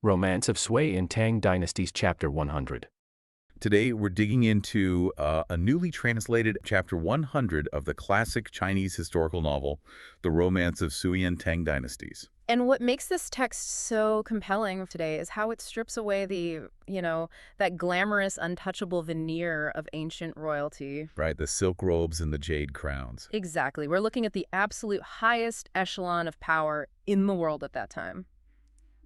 Romance of Sui in Tang Dynasties Chapter 100. Today, we're digging into a newly translated Chapter 100 of the classic Chinese historical novel, The Romance of Sui and Tang Dynasties. And what makes this text so compelling today is how it strips away that glamorous, untouchable veneer of ancient royalty. Right, the silk robes and the jade crowns. Exactly. We're looking at the absolute highest echelon of power in the world at that time.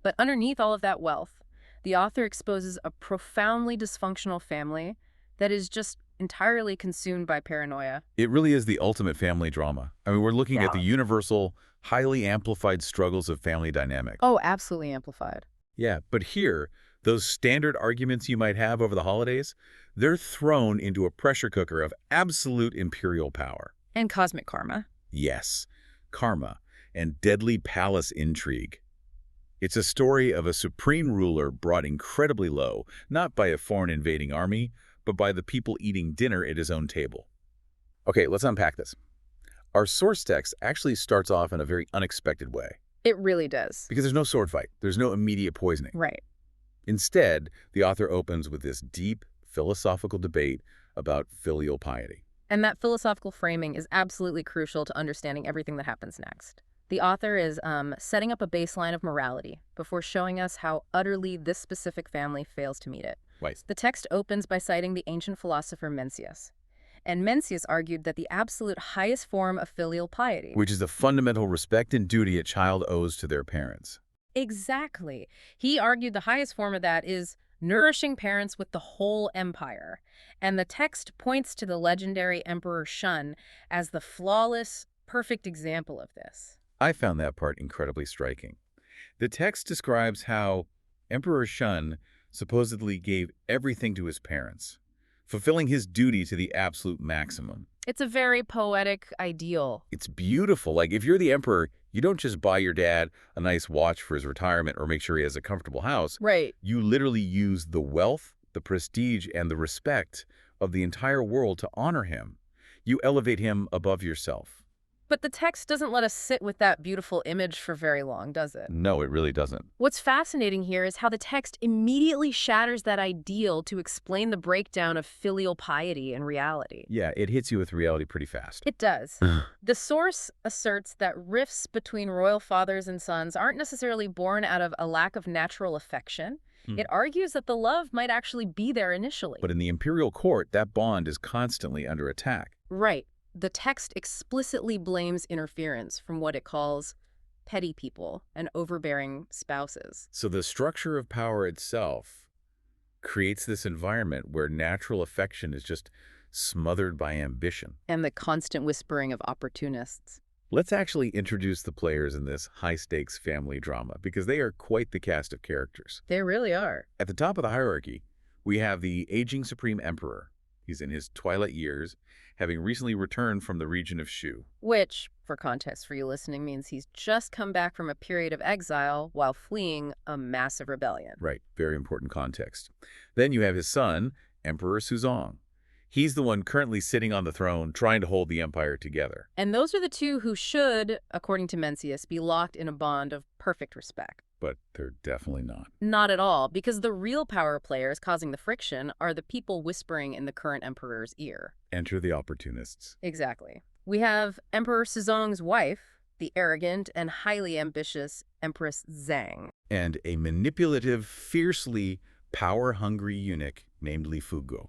But underneath all of that wealth, the author exposes a profoundly dysfunctional family that is just entirely consumed by paranoia. It really is the ultimate family drama. I mean, we're looking at the universal, highly amplified struggles of family dynamic. Oh, absolutely amplified. Yeah, but here, those standard arguments you might have over the holidays, they're thrown into a pressure cooker of absolute imperial power. And cosmic karma. Yes, karma and deadly palace intrigue. It's a story of a supreme ruler brought incredibly low, not by a foreign invading army, but by the people eating dinner at his own table. Okay, let's unpack this. Our source text actually starts off in a very unexpected way. It really does. Because there's no sword fight. There's no immediate poisoning. Right. Instead, the author opens with this deep philosophical debate about filial piety. And that philosophical framing is absolutely crucial to understanding everything that happens next. The author is setting up a baseline of morality before showing us how utterly this specific family fails to meet it. Right. The text opens by citing the ancient philosopher Mencius. And Mencius argued that the absolute highest form of filial piety, Which is the fundamental respect and duty a child owes to their parents. exactly. He argued the highest form of that is nourishing parents with the whole empire. And the text points to the legendary Emperor Shun as the flawless, perfect example of this. I found that part incredibly striking. The text describes how Emperor Shun supposedly gave everything to his parents, fulfilling his duty to the absolute maximum. It's a very poetic ideal. It's beautiful. Like, if you're the emperor, you don't just buy your dad a nice watch for his retirement or make sure he has a comfortable house. Right. You literally use the wealth, the prestige, and the respect of the entire world to honor him. You elevate him above yourself. But the text doesn't let us sit with that beautiful image for very long, does it? No, it really doesn't. What's fascinating here is how the text immediately shatters that ideal to explain the breakdown of filial piety in reality. Yeah, it hits you with reality pretty fast. It does. The source asserts that rifts between royal fathers and sons aren't necessarily born out of a lack of natural affection. It argues that the love might actually be there initially. But in the imperial court, that bond is constantly under attack. Right. The text explicitly blames interference from what it calls petty people and overbearing spouses. So the structure of power itself creates this environment where natural affection is just smothered by ambition. And the constant whispering of opportunists. Let's actually introduce the players in this high-stakes family drama, because they are quite the cast of characters. They really are. At the top of the hierarchy, we have the aging Supreme Emperor. He's in his twilight years, having recently returned from the region of Shu. Which, for context for you listening, means he's just come back from a period of exile while fleeing a massive rebellion. Right, very important context. Then you have his son, Emperor Suzong. He's the one currently sitting on the throne, trying to hold the empire together. And those are the two who should, according to Mencius, be locked in a bond of perfect respect. But they're definitely not. Not at all, because the real power players causing the friction are the people whispering in the current emperor's ear. Enter the opportunists. Exactly. We have Emperor Suzong's wife, the arrogant and highly ambitious Empress Zhang. And a manipulative, fiercely power-hungry eunuch named Li Fuguo.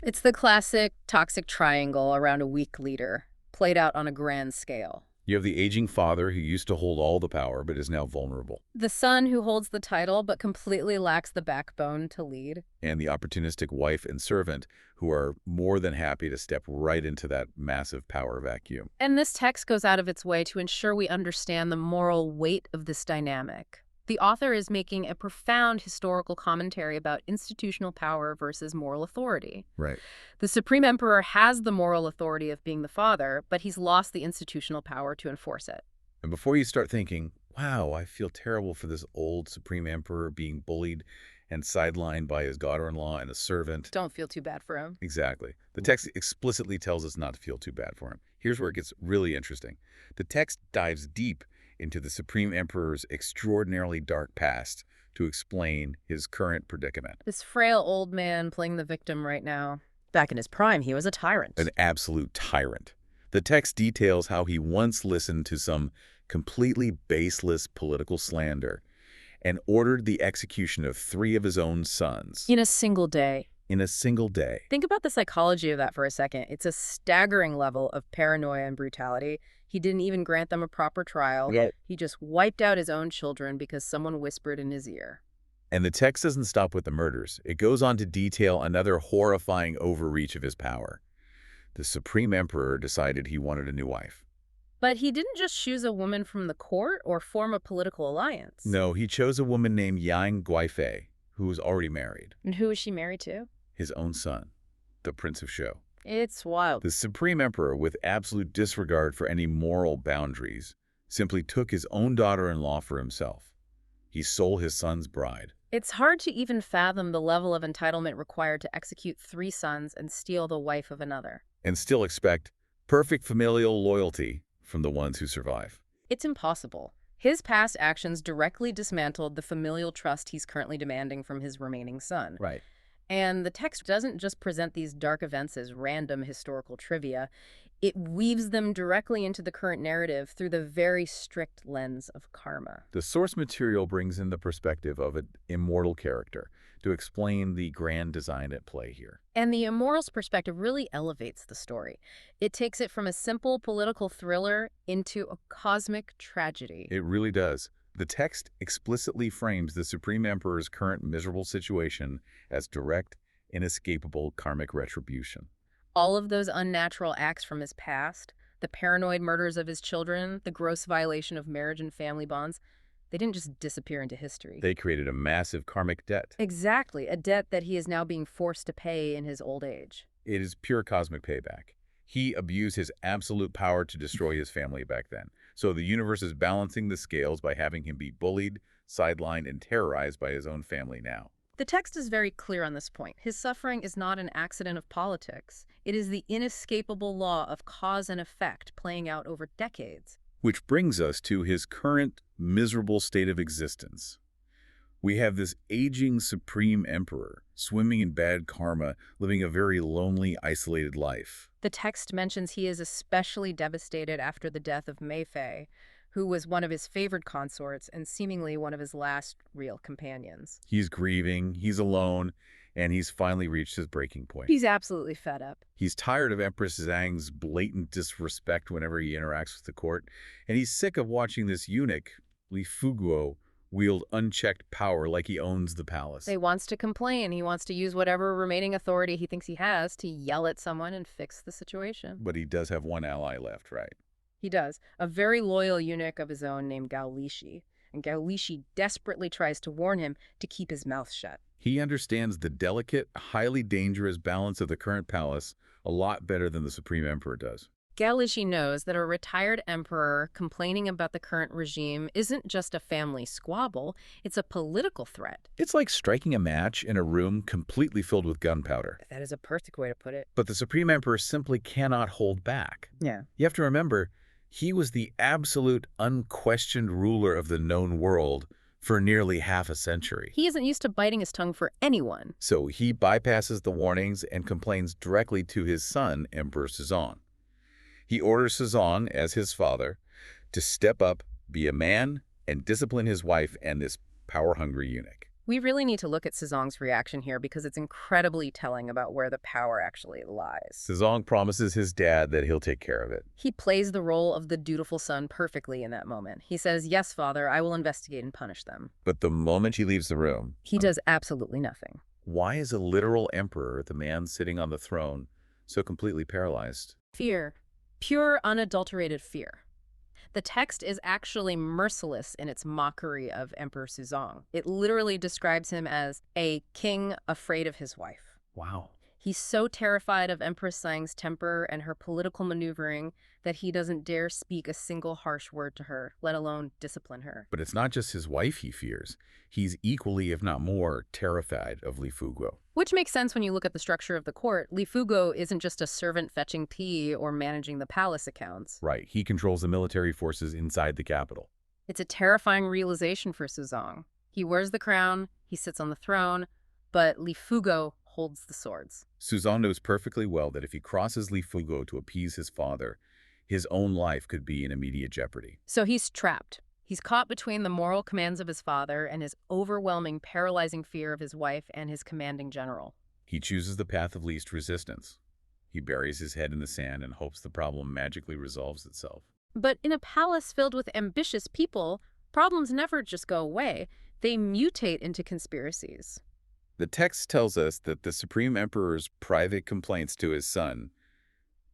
It's the classic toxic triangle around a weak leader, played out on a grand scale. You have the aging father who used to hold all the power but is now vulnerable. The son who holds the title but completely lacks the backbone to lead. And the opportunistic wife and servant who are more than happy to step right into that massive power vacuum. And this text goes out of its way to ensure we understand the moral weight of this dynamic. The author is making a profound historical commentary about institutional power versus moral authority. Right. The Supreme Emperor has the moral authority of being the father, but he's lost the institutional power to enforce it. And before you start thinking, wow, I feel terrible for this old Supreme Emperor being bullied and sidelined by his daughter-in-law and a servant. Don't feel too bad for him. Exactly. The text explicitly tells us not to feel too bad for him. Here's where it gets really interesting. The text dives deep into the Supreme Emperor's extraordinarily dark past to explain his current predicament. This frail old man playing the victim right now. Back in his prime, he was a tyrant. An absolute tyrant. The text details how he once listened to some completely baseless political slander and ordered the execution of 3 of his own sons In a single day. in a single day. Think about the psychology of that for a second. It's a staggering level of paranoia and brutality. He didn't even grant them a proper trial. Yeah. He just wiped out his own children because someone whispered in his ear. And the text doesn't stop with the murders. It goes on to detail another horrifying overreach of his power. The Supreme Emperor decided he wanted a new wife. But he didn't just choose a woman from the court or form a political alliance. No, he chose a woman named Yang Guifei, who was already married. And who is she married to? His own son, the Prince of Shou. It's wild. The Supreme Emperor, with absolute disregard for any moral boundaries, simply took his own daughter-in-law for himself. He stole his son's bride. It's hard to even fathom the level of entitlement required to execute 3 sons and steal the wife of another. And still expect perfect familial loyalty from the ones who survive. It's impossible. His past actions directly dismantled the familial trust he's currently demanding from his remaining son. Right. And the text doesn't just present these dark events as random historical trivia. It weaves them directly into the current narrative through the very strict lens of karma. The source material brings in the perspective of an immortal character to explain the grand design at play here. And the immortal's perspective really elevates the story. It takes it from a simple political thriller into a cosmic tragedy. It really does. The text explicitly frames the Supreme Emperor's current miserable situation as direct, inescapable karmic retribution. All of those unnatural acts from his past, the paranoid murders of his children, the gross violation of marriage and family bonds, they didn't just disappear into history. They created a massive karmic debt. Exactly, a debt that he is now being forced to pay in his old age. It is pure cosmic payback. He abused his absolute power to destroy his family back then. So the universe is balancing the scales by having him be bullied, sidelined, and terrorized by his own family now. The text is very clear on this point. His suffering is not an accident of politics. It is the inescapable law of cause and effect playing out over decades. Which brings us to his current miserable state of existence. We have this aging Supreme Emperor, swimming in bad karma, living a very lonely, isolated life. The text mentions he is especially devastated after the death of Mei Fei, who was one of his favored consorts and seemingly one of his last real companions. He's grieving, he's alone, and he's finally reached his breaking point. He's absolutely fed up. He's tired of Empress Zhang's blatant disrespect whenever he interacts with the court, and he's sick of watching this eunuch, Li Fuguo, wield unchecked power like he owns the palace. He wants to complain. He wants to use whatever remaining authority he thinks he has to yell at someone and fix the situation. But he does have one ally left, right? He does. A very loyal eunuch of his own named Gao Lishi. And Gao Lishi desperately tries to warn him to keep his mouth shut. He understands the delicate, highly dangerous balance of the current palace a lot better than the Supreme Emperor does. Gao Lishi knows that a retired emperor complaining about the current regime isn't just a family squabble, it's a political threat. It's like striking a match in a room completely filled with gunpowder. That is a perfect way to put it. But the Supreme Emperor simply cannot hold back. Yeah. You have to remember, he was the absolute, unquestioned ruler of the known world for nearly half a century. He isn't used to biting his tongue for anyone. So he bypasses the warnings and complains directly to his son, Emperor Suzong. He orders Suzong, as his father, to step up, be a man, and discipline his wife and this power-hungry eunuch. We really need to look at Suzong's reaction here because it's incredibly telling about where the power actually lies. Suzong promises his dad that he'll take care of it. He plays the role of the dutiful son perfectly in that moment. He says, "Yes, father, I will investigate and punish them." But the moment he leaves the room, He does absolutely nothing. why is a literal emperor, the man sitting on the throne, so completely paralyzed? Fear. Pure, unadulterated fear. The text is actually merciless in its mockery of Emperor Suzong. It literally describes him as a king afraid of his wife. Wow. He's so terrified of Empress Zhang's temper and her political maneuvering that he doesn't dare speak a single harsh word to her, let alone discipline her. But it's not just his wife he fears. He's equally, if not more, terrified of Li Fuguo. Which makes sense when you look at the structure of the court. Li Fuguo isn't just a servant fetching tea or managing the palace accounts. Right, he controls the military forces inside the capital. It's a terrifying realization for Suzong. He wears the crown, he sits on the throne, but Li Fugo holds the swords. Suzong knows perfectly well that if he crosses Li Fugo to appease his father, his own life could be in immediate jeopardy. So he's trapped. He's caught between the moral commands of his father and his overwhelming, paralyzing fear of his wife and his commanding general. He chooses the path of least resistance. He buries his head in the sand and hopes the problem magically resolves itself. But in a palace filled with ambitious people, problems never just go away. They mutate into conspiracies. The text tells us that the Supreme Emperor's private complaints to his son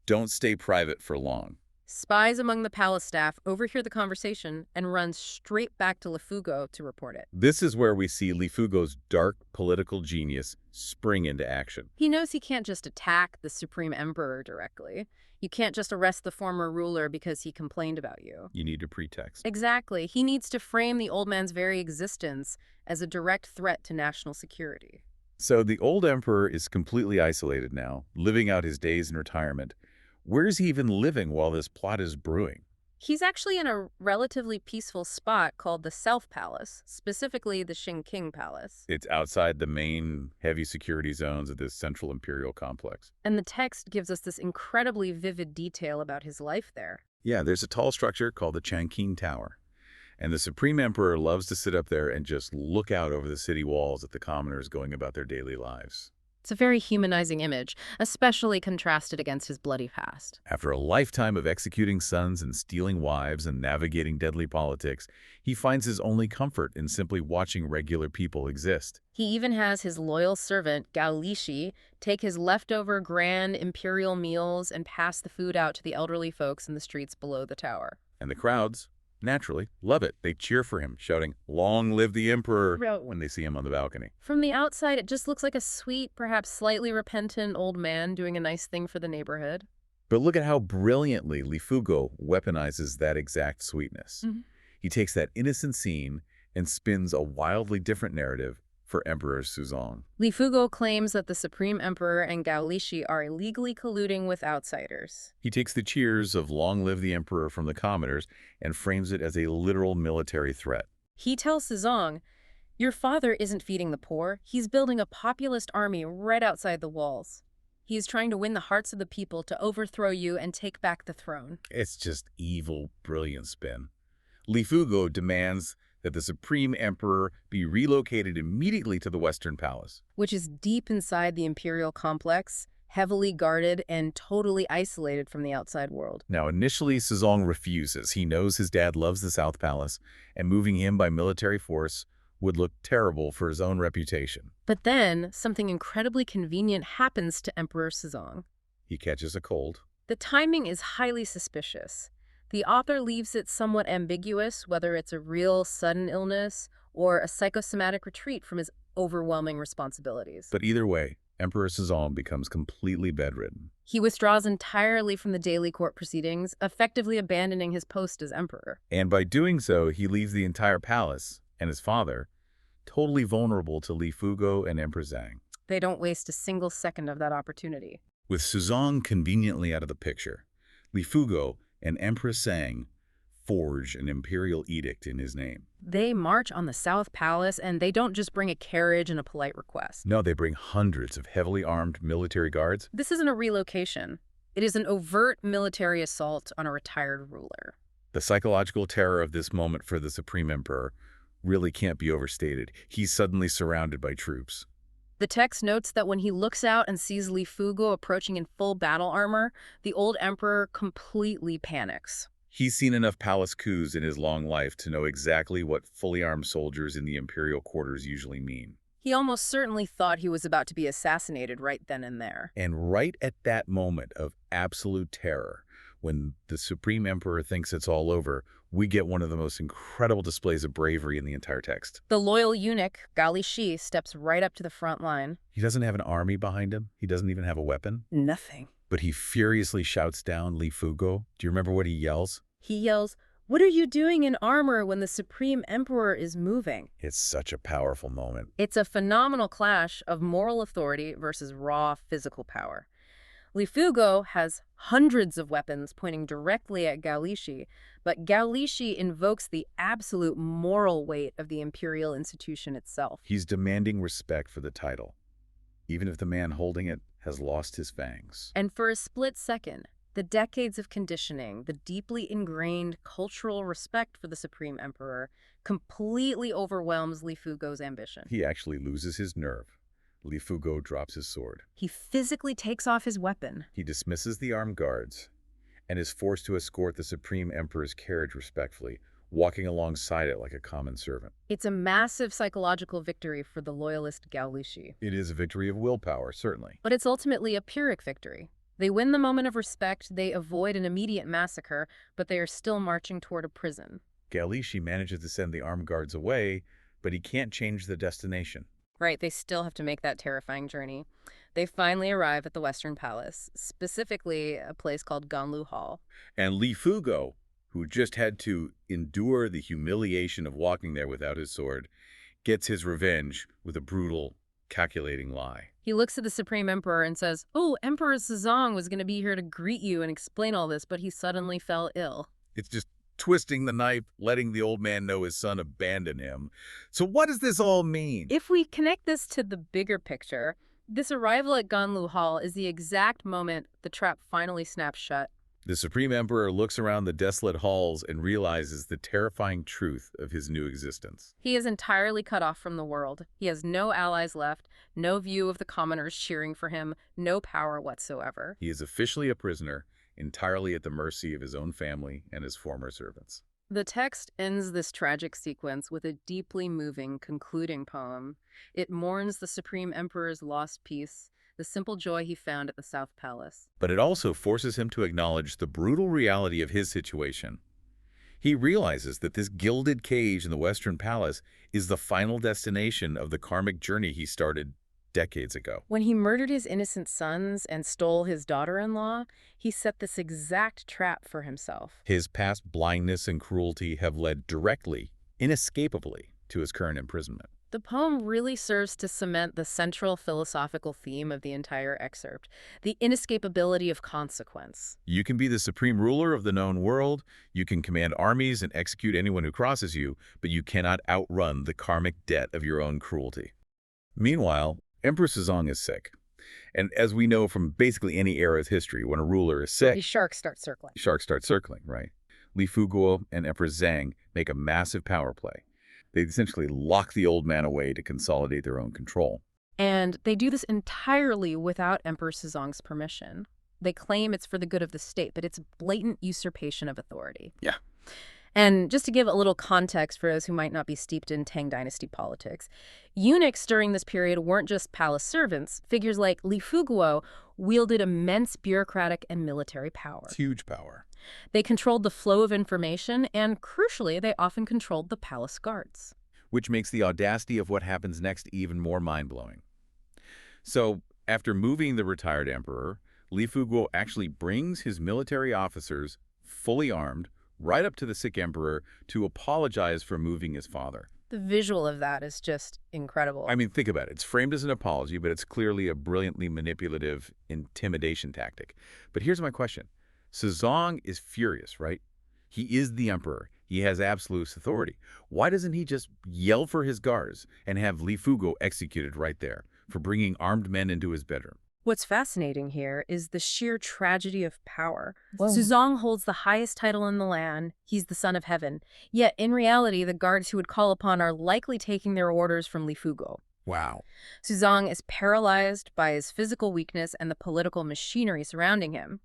don't stay private for long. Spies among the palace staff overhear the conversation and run straight back to Li Fugo to report it. This is where we see Li Fugo's dark political genius spring into action. He knows he can't just attack the Supreme Emperor directly. You can't just arrest the former ruler because he complained about you. You need a pretext. Exactly. He needs to frame the old man's very existence as a direct threat to national security. So the old emperor is completely isolated now, living out his days in retirement. Where is he even living while this plot is brewing? He's actually in a relatively peaceful spot called the South Palace, specifically the King Palace. It's outside the main heavy security zones of this central imperial complex. And the text gives us this incredibly vivid detail about his life there. Yeah, there's a tall structure called the Changqing Tower. And the Supreme Emperor loves to sit up there and just look out over the city walls at the commoners going about their daily lives. It's a very humanizing image, especially contrasted against his bloody past. After a lifetime of executing sons and stealing wives and navigating deadly politics, he finds his only comfort in simply watching regular people exist. He even has his loyal servant, Gao Lishi, take his leftover grand imperial meals and pass the food out to the elderly folks in the streets below the tower. And the crowds, naturally, love it. They cheer for him, shouting, "Long live the Emperor," when they see him on the balcony. From the outside, it just looks like a sweet, perhaps slightly repentant old man doing a nice thing for the neighborhood. But look at how brilliantly Li Fugo weaponizes that exact sweetness. He takes that innocent scene and spins a wildly different narrative for Emperor Suzong. Li Fugo claims that the Supreme Emperor and Gao Lishi are illegally colluding with outsiders. He takes the cheers of "Long live the Emperor" from the commoners and frames it as a literal military threat. He tells Suzong, "Your father isn't feeding the poor. He's building a populist army right outside the walls. He is trying to win the hearts of the people to overthrow you and take back the throne." It's just evil, brilliant spin. Li Fugo demands that the Supreme Emperor be relocated immediately to the Western Palace, which is deep inside the imperial complex, heavily guarded and totally isolated from the outside world. Now, initially, Suzong refuses. He knows his dad loves the South Palace, and moving him by military force would look terrible for his own reputation. But then, something incredibly convenient happens to Emperor Suzong. He catches a cold. The timing is highly suspicious. The author leaves it somewhat ambiguous whether it's a real sudden illness or a psychosomatic retreat from his overwhelming responsibilities. But either way, Emperor Suzong becomes completely bedridden. He withdraws entirely from the daily court proceedings, effectively abandoning his post as emperor. And by doing so, he leaves the entire palace and his father totally vulnerable to Li Fugo and Emperor Zhang. They don't waste a single second of that opportunity. With Suzong conveniently out of the picture, Li Fugo and Empress Zhang forge an imperial edict in his name. They march on the South Palace, and they don't just bring a carriage and a polite request. No, they bring hundreds of heavily armed military guards. This isn't a relocation. It is an overt military assault on a retired ruler. The psychological terror of this moment for the Supreme Emperor really can't be overstated. He's suddenly surrounded by troops. The text notes that when he looks out and sees Li Fugo approaching in full battle armor, the old emperor completely panics. He's seen enough palace coups in his long life to know exactly what fully armed soldiers in the imperial quarters usually mean. He almost certainly thought he was about to be assassinated right then and there. And right at that moment of absolute terror, when the Supreme Emperor thinks it's all over, we get one of the most incredible displays of bravery in the entire text. The loyal eunuch, Gao Lishi, steps right up to the front line. He doesn't have an army behind him. He doesn't even have a weapon. Nothing. But he furiously shouts down Li Fugo. Do you remember what he yells? He yells, "What are you doing in armor when the Supreme Emperor is moving?" It's such a powerful moment. It's a phenomenal clash of moral authority versus raw physical power. Li Fugo has hundreds of weapons pointing directly at Gao Lishi, but Gao Lishi invokes the absolute moral weight of the imperial institution itself. He's demanding respect for the title, even if the man holding it has lost his fangs. And for a split second, the decades of conditioning, the deeply ingrained cultural respect for the Supreme Emperor, completely overwhelms Li Fugo's ambition. He actually loses his nerve. Li Fugo drops his sword. He physically takes off his weapon. He dismisses the armed guards and is forced to escort the Supreme Emperor's carriage respectfully, walking alongside it like a common servant. It's a massive psychological victory for the loyalist Gao Lishi. It is a victory of willpower, certainly. But it's ultimately a Pyrrhic victory. They win the moment of respect, they avoid an immediate massacre, but they are still marching toward a prison. Gao Lishi manages to send the armed guards away, but he can't change the destination. Right, they still have to make that terrifying journey. They finally arrive at the Western Palace, specifically a place called Ganlu Hall. And Li Fugo, who just had to endure the humiliation of walking there without his sword, gets his revenge with a brutal, calculating lie. He looks at the Supreme Emperor and says, "Oh, Emperor Sezong was going to be here to greet you and explain all this, but he suddenly fell ill." It's just twisting the knife, letting the old man know his son abandoned him. So what does this all mean? If we connect this to the bigger picture, this arrival at Ganlu Hall is the exact moment the trap finally snaps shut. The Supreme Emperor looks around the desolate halls and realizes the terrifying truth of his new existence. He is entirely cut off from the world. He has no allies left, no view of the commoners cheering for him, no power whatsoever. He is officially a prisoner, entirely at the mercy of his own family and his former servants. The text ends this tragic sequence with a deeply moving concluding poem. It mourns the Supreme Emperor's lost peace, the simple joy he found at the South Palace. But it also forces him to acknowledge the brutal reality of his situation. He realizes that this gilded cage in the Western Palace is the final destination of the karmic journey he started decades ago. When he murdered his innocent sons and stole his daughter-in-law, he set this exact trap for himself. His past blindness and cruelty have led directly, inescapably, to his current imprisonment. The poem really serves to cement the central philosophical theme of the entire excerpt, the inescapability of consequence. You can be the supreme ruler of the known world, you can command armies and execute anyone who crosses you, but you cannot outrun the karmic debt of your own cruelty. Meanwhile, Emperor Sezong is sick. And as we know from basically any era's history, when a ruler is sick, These sharks start circling. sharks start circling, right? Li Fuguo and Empress Zhang make a massive power play. They essentially lock the old man away to consolidate their own control. And they do this entirely without Emperor Sezong's permission. They claim it's for the good of the state, but it's blatant usurpation of authority. Yeah. And just to give a little context for those who might not be steeped in Tang Dynasty politics, eunuchs during this period weren't just palace servants. Figures like Li Fuguo wielded immense bureaucratic and military power. It's huge power. They controlled the flow of information, and crucially, they often controlled the palace guards. Which makes the audacity of what happens next even more mind-blowing. So, after moving the retired emperor, Li Fuguo actually brings his military officers, fully armed, right up to the sick emperor to apologize for moving his father. The visual of that is just incredible. I mean, think about it. It's framed as an apology, but it's clearly a brilliantly manipulative intimidation tactic. But here's my question. Sezong is furious, right? He is the emperor. He has absolute authority. Why doesn't he just yell for his guards and have Li Fuguo executed right there for bringing armed men into his bedroom? What's fascinating here is the sheer tragedy of power. Whoa. Sezong holds the highest title in the land. He's the son of heaven. Yet, in reality, the guards who would call upon are likely taking their orders from Li Fuguo. Wow. Sezong is paralyzed by his physical weakness and the political machinery surrounding him.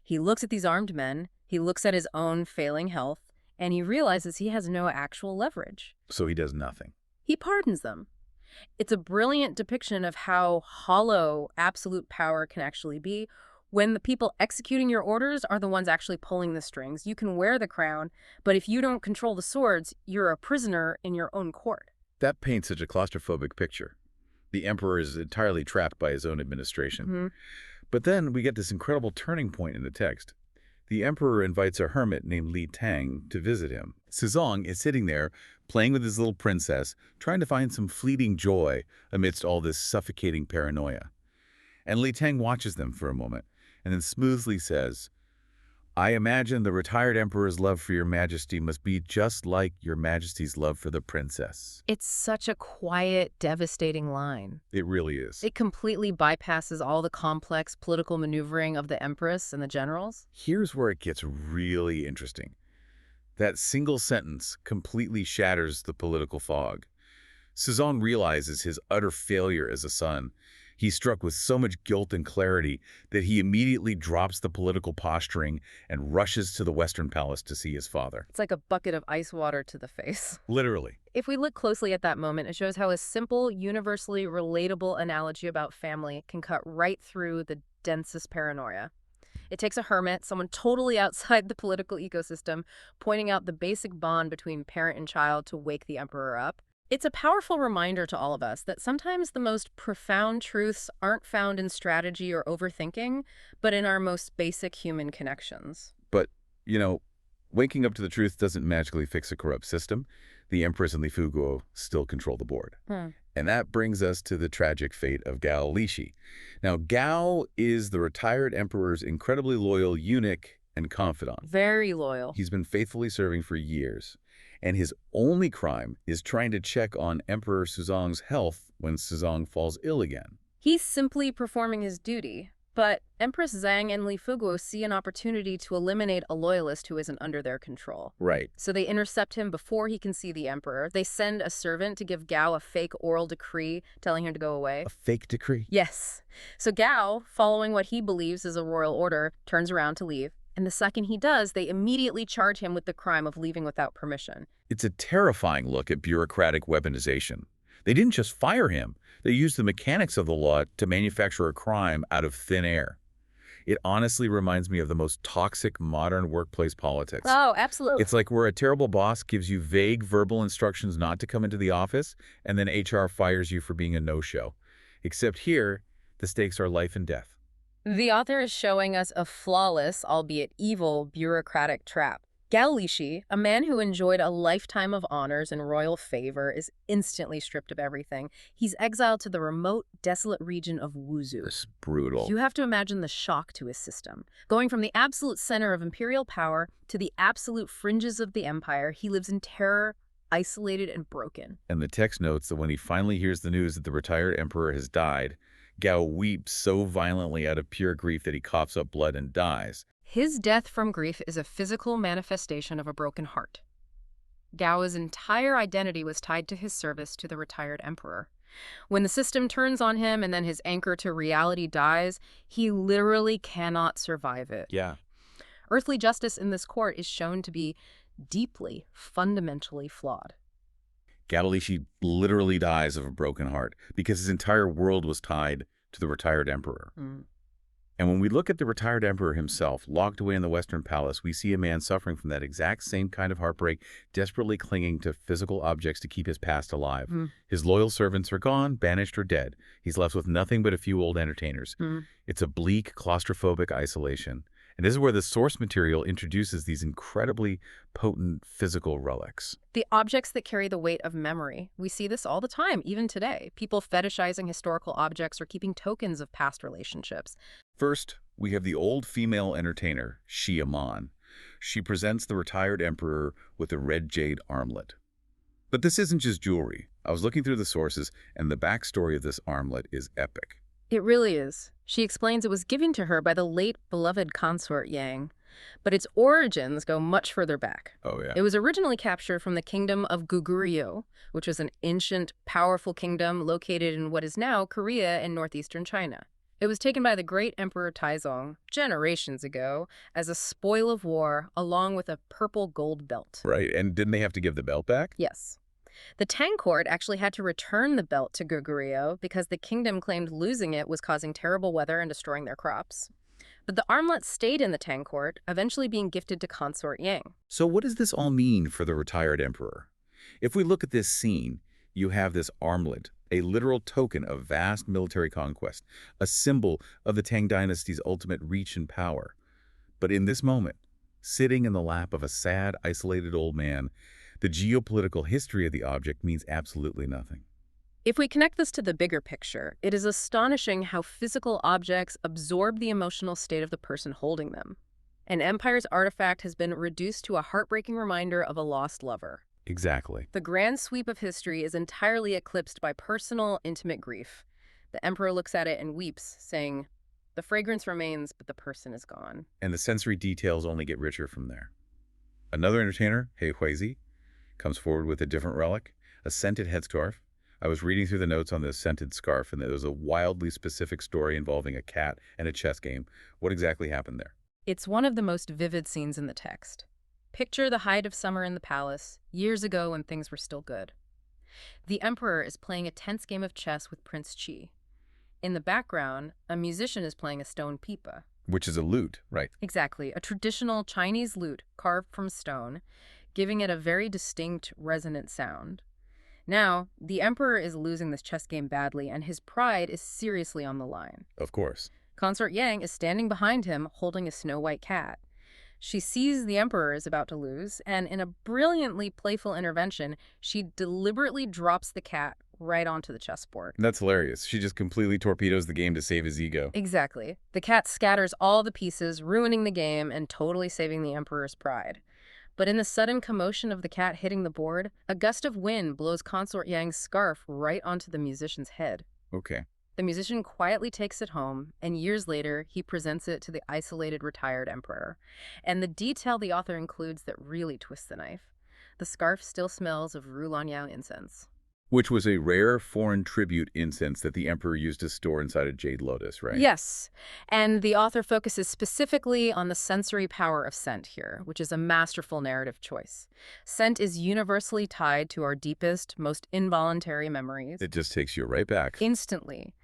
He looks at these armed men, he looks at his own failing health, and he realizes he has no actual leverage. So he does nothing. He pardons them. It's a brilliant depiction of how hollow absolute power can actually be when the people executing your orders are the ones actually pulling the strings. You can wear the crown, but if you don't control the swords, you're a prisoner in your own court. That paints such a claustrophobic picture. The emperor is entirely trapped by his own administration. Mm-hmm. But then we get this incredible turning point in the text. The emperor invites a hermit named Li Tang to visit him. Sezong is sitting there, playing with his little princess, trying to find some fleeting joy amidst all this suffocating paranoia. And Li Tang watches them for a moment, and then smoothly says, I imagine the retired emperor's love for your majesty must be just like your majesty's love for the princess. It's such a quiet, devastating line. It really is. It completely bypasses all the complex political maneuvering of the empress and the generals. Here's where it gets really interesting. That single sentence completely shatters the political fog. Suzong realizes his utter failure as a son. He's struck with so much guilt and clarity that he immediately drops the political posturing and rushes to the Western Palace to see his father. It's like a bucket of ice water to the face. Literally. If we look closely at that moment, it shows how a simple, universally relatable analogy about family can cut right through the densest paranoia. It takes a hermit, someone totally outside the political ecosystem, pointing out the basic bond between parent and child to wake the emperor up. It's a powerful reminder to all of us that sometimes the most profound truths aren't found in strategy or overthinking, but in our most basic human connections. But, waking up to the truth doesn't magically fix a corrupt system. The Empress and Li Fuguo still control the board. And that brings us to the tragic fate of Gao Lishi. Now, Gao is the retired emperor's incredibly loyal eunuch and confidant. Very loyal. He's been faithfully serving for years. And his only crime is trying to check on Emperor Suzong's health when Suzong falls ill again. He's simply performing his duty. But Empress Zhang and Li Fuguo see an opportunity to eliminate a loyalist who isn't under their control. Right. So they intercept him before he can see the emperor. They send a servant to give Gao a fake oral decree telling him to go away. A fake decree? Yes. So Gao, following what he believes is a royal order, turns around to leave. And the second he does, they immediately charge him with the crime of leaving without permission. It's a terrifying look at bureaucratic weaponization. They didn't just fire him. They used the mechanics of the law to manufacture a crime out of thin air. It honestly reminds me of the most toxic modern workplace politics. Oh, absolutely. It's like where a terrible boss gives you vague verbal instructions not to come into the office, and then HR fires you for being a no-show. Except here, the stakes are life and death. The author is showing us a flawless, albeit evil, bureaucratic trap. Gao Lishi, a man who enjoyed a lifetime of honors and royal favor, is instantly stripped of everything. He's exiled to the remote, desolate region of Wuzhou. It's brutal. You have to imagine the shock to his system. Going from the absolute center of imperial power to the absolute fringes of the empire, he lives in terror, isolated and broken. And the text notes that when he finally hears the news that the retired emperor has died, Gao weeps so violently out of pure grief that he coughs up blood and dies. His death from grief is a physical manifestation of a broken heart. Gao's entire identity was tied to his service to the retired emperor. When the system turns on him and then his anchor to reality dies, he literally cannot survive it. Yeah. Earthly justice in this court is shown to be deeply, fundamentally flawed. Gao Lishi literally dies of a broken heart because his entire world was tied to the retired emperor. And when we look at the retired emperor himself, locked away in the Western Palace, we see a man suffering from that exact same kind of heartbreak, desperately clinging to physical objects to keep his past alive. His loyal servants are gone, banished, or dead. He's left with nothing but a few old entertainers. It's a bleak, claustrophobic isolation. And this is where the source material introduces these incredibly potent physical relics. The objects that carry the weight of memory. We see this all the time, even today. People fetishizing historical objects or keeping tokens of past relationships. First, we have the old female entertainer, Xi Aman. She presents the retired emperor with a red jade armlet. But this isn't just jewelry. I was looking through the sources, and the backstory of this armlet is epic. It really is. She explains it was given to her by the late beloved consort Yang, but its origins go much further back. Oh, yeah. It was originally captured from the kingdom of Goguryeo, which was an ancient, powerful kingdom located in what is now Korea and northeastern China. It was taken by the great Emperor Taizong generations ago as a spoil of war, along with a purple gold belt. Right, and didn't they have to give the belt back? Yes. The Tang court actually had to return the belt to Goguryeo because the kingdom claimed losing it was causing terrible weather and destroying their crops. But the armlet stayed in the Tang court, eventually being gifted to consort Yang. So what does this all mean for the retired emperor? If we look at this scene, you have this armlet, a literal token of vast military conquest, a symbol of the Tang dynasty's ultimate reach and power. But in this moment, sitting in the lap of a sad, isolated old man, the geopolitical history of the object means absolutely nothing. If we connect this to the bigger picture, it is astonishing how physical objects absorb the emotional state of the person holding them. An empire's artifact has been reduced to a heartbreaking reminder of a lost lover. Exactly. The grand sweep of history is entirely eclipsed by personal, intimate grief. The emperor looks at it and weeps, saying, "The fragrance remains, but the person is gone." And the sensory details only get richer from there. Another entertainer, He Huizi, comes forward with a different relic, a scented headscarf. I was reading through the notes on this scented scarf, and there was a wildly specific story involving a cat and a chess game. What exactly happened there? It's one of the most vivid scenes in the text. Picture the height of summer in the palace, years ago when things were still good. The emperor is playing a tense game of chess with Prince Qi. In the background, a musician is playing a stone pipa. Which is a lute, right? Exactly, a traditional Chinese lute carved from stone, giving it a very distinct, resonant sound. Now, the emperor is losing this chess game badly, and his pride is seriously on the line. Of course. Consort Yang is standing behind him, holding a snow-white cat. She sees the emperor is about to lose, and in a brilliantly playful intervention, she deliberately drops the cat right onto the chessboard. That's hilarious. She just completely torpedoes the game to save his ego. Exactly. The cat scatters all the pieces, ruining the game and totally saving the emperor's pride. But in the sudden commotion of the cat hitting the board, a gust of wind blows Consort Yang's scarf right onto the musician's head. Okay. The musician quietly takes it home, and years later, he presents it to the isolated retired emperor. And the detail the author includes that really twists the knife. The scarf still smells of Rulanyao incense. Which was a rare foreign tribute incense that the emperor used to store inside a jade lotus, right? Yes, and the author focuses specifically on the sensory power of scent here, which is a masterful narrative choice. Scent is universally tied to our deepest, most involuntary memories. It just takes you right back. Instantly.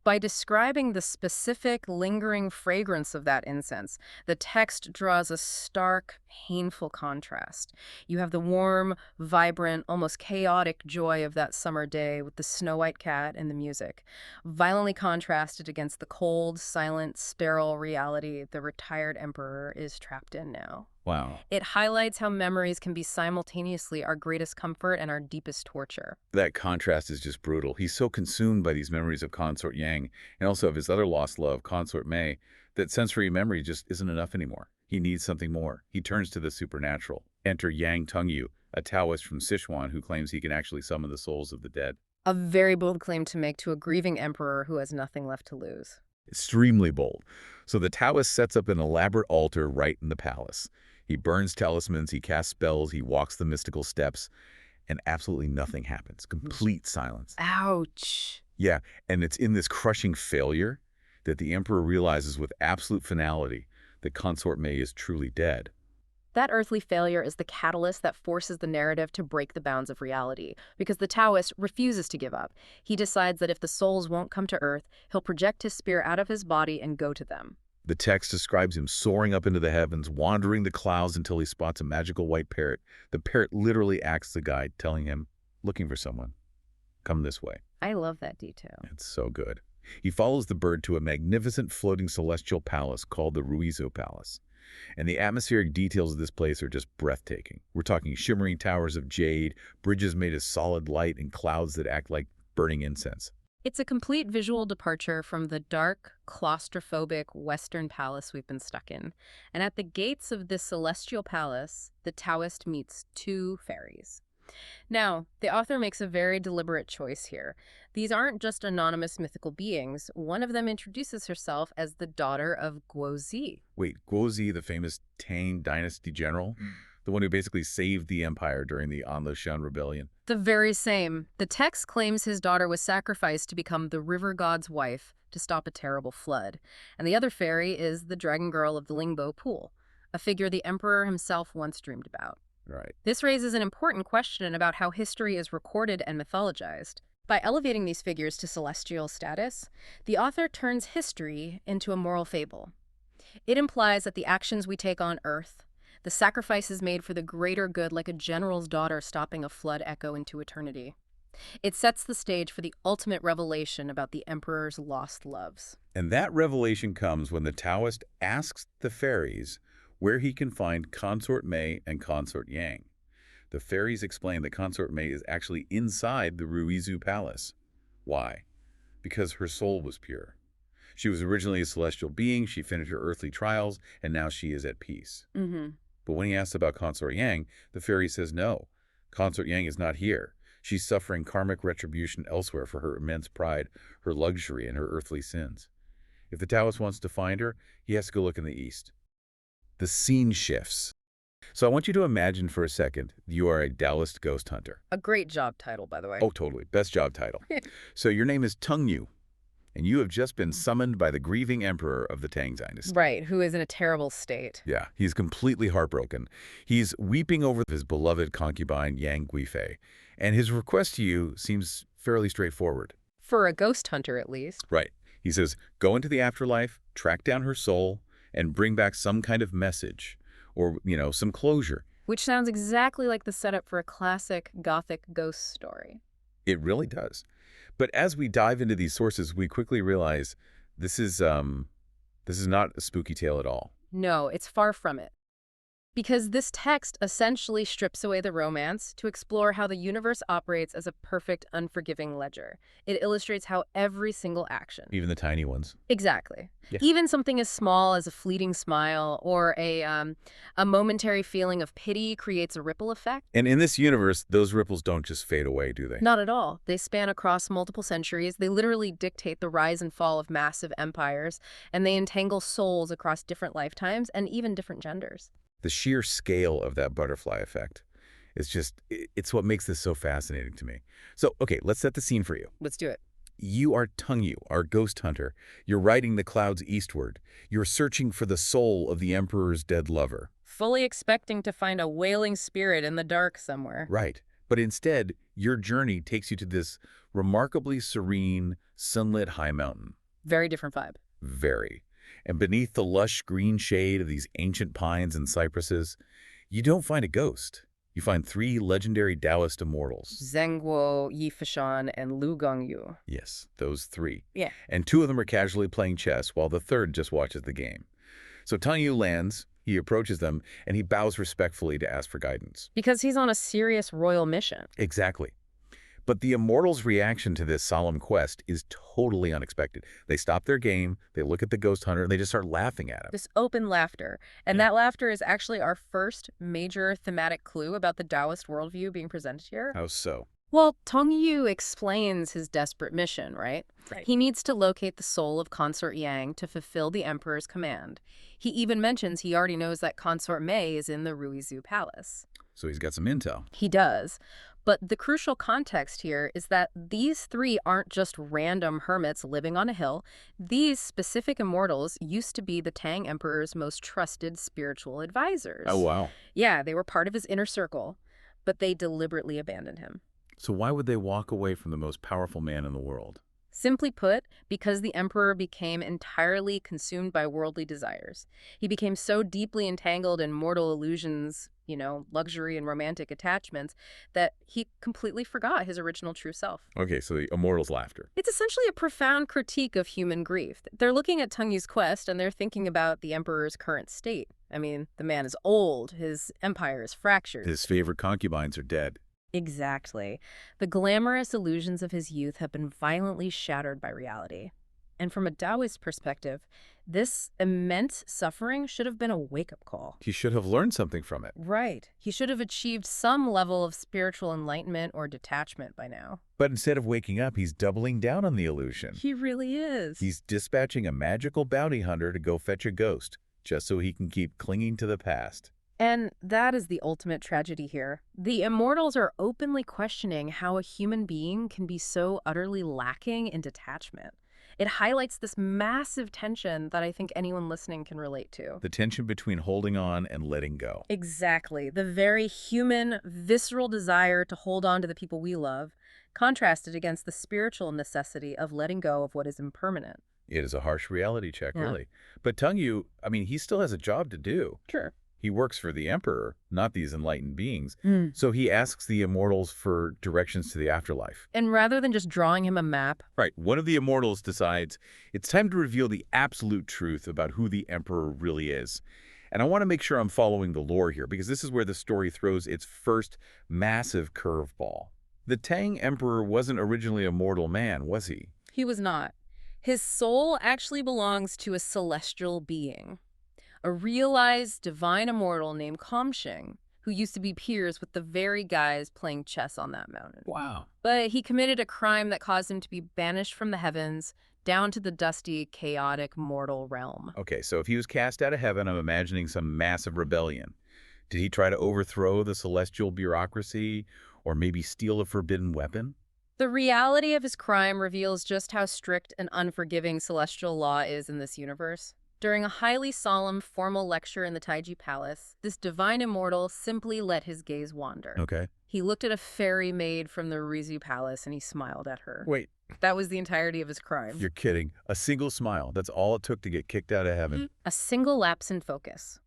By describing the specific, lingering fragrance of that incense, the text draws a stark, painful contrast. You have the warm, vibrant, almost chaotic joy of that summer day with the snow-white cat and the music, violently contrasted against the cold, silent, sterile reality the retired emperor is trapped in now. Wow. It highlights how memories can be simultaneously our greatest comfort and our deepest torture. That contrast is just brutal. He's so consumed by these memories of Consort Yang and also of his other lost love, Consort Mei, that sensory memory just isn't enough anymore. He needs something more. He turns to the supernatural. Enter Yang Tongyu, a Taoist from Sichuan who claims he can actually summon the souls of the dead. A very bold claim to make to a grieving emperor who has nothing left to lose. Extremely bold. So the Taoist sets up an elaborate altar right in the palace. He burns talismans, he casts spells, he walks the mystical steps, and absolutely nothing happens. Complete silence. Ouch. Yeah, and it's in this crushing failure that the emperor realizes with absolute finality that Consort Mei is truly dead. That earthly failure is the catalyst that forces the narrative to break the bounds of reality, because the Taoist refuses to give up. He decides that if the souls won't come to Earth, he'll project his spear out of his body and go to them. The text describes him soaring up into the heavens, wandering the clouds until he spots a magical white parrot. The parrot literally acts as a guide, telling him, looking for someone. Come this way. I love that detail. It's so good. He follows the bird to a magnificent floating celestial palace called the Ruizu Palace. And the atmospheric details of this place are just breathtaking. We're talking shimmering towers of jade, bridges made of solid light, and clouds that act like burning incense. It's a complete visual departure from the dark, claustrophobic Western palace we've been stuck in. And at the gates of this celestial palace, the Taoist meets two fairies. Now, the author makes a very deliberate choice here. These aren't just anonymous mythical beings. One of them introduces herself as the daughter of Guozi. Wait, Guozi, the famous Tang dynasty general? The one who basically saved the empire during the Anlushan rebellion? The very same. The text claims his daughter was sacrificed to become the river god's wife to stop a terrible flood. And the other fairy is the dragon girl of the Lingbo pool, a figure the emperor himself once dreamed about. Right. This raises an important question about how history is recorded and mythologized. By elevating these figures to celestial status, the author turns history into a moral fable. It implies that the actions we take on Earth, the sacrifices made for the greater good, like a general's daughter stopping a flood, echo into eternity. It sets the stage for the ultimate revelation about the emperor's lost loves. And that revelation comes when the Taoist asks the fairies where he can find Consort Mei and Consort Yang. The fairies explain that Consort Mei is actually inside the Ruizu Palace. Why? Because her soul was pure. She was originally a celestial being, she finished her earthly trials, and now she is at peace. Mm-hmm. But when he asks about Consort Yang, the fairy says no. Consort Yang is not here. She's suffering karmic retribution elsewhere for her immense pride, her luxury, and her earthly sins. If the Taoist wants to find her, he has to go look in the east. The scene shifts. So I want you to imagine for a second you are a Taoist ghost hunter. A great job title, by the way. Oh, totally. Best job title. So your name is Tang, and you have just been summoned by the grieving emperor of the Tang dynasty. Right, who is in a terrible state. Yeah, he's completely heartbroken. He's weeping over his beloved concubine, Yang Guifei, and his request to you seems fairly straightforward. For a ghost hunter, at least. Right. He says, go into the afterlife, track down her soul, and bring back some kind of message or, some closure. Which sounds exactly like the setup for a classic Gothic ghost story. It really does. But as we dive into these sources, we quickly realize this is not a spooky tale at all. No, it's far from it. Because this text essentially strips away the romance to explore how the universe operates as a perfect, unforgiving ledger. It illustrates how every single action... Even the tiny ones. Exactly. Yeah. Even something as small as a fleeting smile or a momentary feeling of pity creates a ripple effect. And in this universe, those ripples don't just fade away, do they? Not at all. They span across multiple centuries. They literally dictate the rise and fall of massive empires, and they entangle souls across different lifetimes and even different genders. The sheer scale of that butterfly effect is it's what makes this so fascinating to me. So, okay, let's set the scene for you. Let's do it. You are Tang, our ghost hunter. You're riding the clouds eastward. You're searching for the soul of the emperor's dead lover. Fully expecting to find a wailing spirit in the dark somewhere. Right. But instead, your journey takes you to this remarkably serene, sunlit high mountain. Very different vibe. Very. And beneath the lush green shade of these ancient pines and cypresses, you don't find a ghost. You find 3 legendary Taoist immortals. Zheng Guo, Yi Fushan, and Lu Gongyu. Yes, those 3. Yeah. And 2 of them are casually playing chess, while the third just watches the game. So Tang Yu lands, he approaches them, and he bows respectfully to ask for guidance. Because he's on a serious royal mission. Exactly. But the immortals' reaction to this solemn quest is totally unexpected. They stop their game, they look at the ghost hunter, and they just start laughing at him. This open laughter. And that laughter is actually our first major thematic clue about the Taoist worldview being presented here. How so? Well, Tang Yu explains his desperate mission, right? He needs to locate the soul of Consort Yang to fulfill the emperor's command. He even mentions he already knows that Consort Mei is in the Ruizu Palace. So he's got some intel. He does. But the crucial context here is that these 3 aren't just random hermits living on a hill. These specific immortals used to be the Tang Emperor's most trusted spiritual advisors. Oh, wow. Yeah, they were part of his inner circle, but they deliberately abandoned him. So why would they walk away from the most powerful man in the world? Simply put, because the emperor became entirely consumed by worldly desires. He became so deeply entangled in mortal illusions, luxury and romantic attachments, that he completely forgot his original true self. Okay, so the immortals' laughter. It's essentially a profound critique of human grief. They're looking at Tang Yu's quest, and they're thinking about the emperor's current state. I mean, the man is old, his empire is fractured. His favorite concubines are dead. Exactly. The glamorous illusions of his youth have been violently shattered by reality. And from a Taoist perspective, this immense suffering should have been a wake-up call. He should have learned something from it. Right. He should have achieved some level of spiritual enlightenment or detachment by now. But instead of waking up, he's doubling down on the illusion. He really is. He's dispatching a magical bounty hunter to go fetch a ghost, just so he can keep clinging to the past. And that is the ultimate tragedy here. The immortals are openly questioning how a human being can be so utterly lacking in detachment. It highlights this massive tension that I think anyone listening can relate to. The tension between holding on and letting go. Exactly. The very human, visceral desire to hold on to the people we love, contrasted against the spiritual necessity of letting go of what is impermanent. It is a harsh reality check, really. But Tang Yu, he still has a job to do. Sure. He works for the emperor, not these enlightened beings. So he asks the immortals for directions to the afterlife. And rather than just drawing him a map... Right. One of the immortals decides it's time to reveal the absolute truth about who the emperor really is. And I want to make sure I'm following the lore here, because this is where the story throws its first massive curveball. The Tang Emperor wasn't originally a mortal man, was he? He was not. His soul actually belongs to a celestial being, a realized divine immortal named Kamshing, who used to be peers with the very guys playing chess on that mountain. Wow. But he committed a crime that caused him to be banished from the heavens down to the dusty, chaotic, mortal realm. Okay, so if he was cast out of heaven, I'm imagining some massive rebellion. Did he try to overthrow the celestial bureaucracy or maybe steal a forbidden weapon? The reality of his crime reveals just how strict and unforgiving celestial law is in this universe. During a highly solemn, formal lecture in the Taiji Palace, this divine immortal simply let his gaze wander. Okay. He looked at a fairy maid from the Rizu Palace and he smiled at her. Wait, That was the entirety of his crime. you're kidding. A single smile. That's all it took to get kicked out of heaven. A single lapse in focus.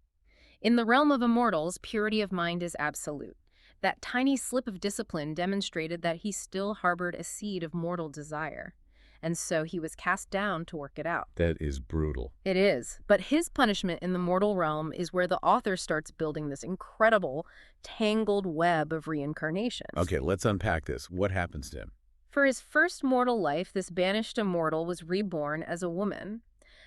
In the realm of immortals, purity of mind is absolute. That tiny slip of discipline demonstrated that he still harbored a seed of mortal desire. And so he was cast down to work it out. That is brutal. It is. But his punishment in the mortal realm is where the author starts building this incredible, tangled web of reincarnations. Okay, let's unpack this. What happens to him? For his first mortal life, this banished immortal was reborn as a woman.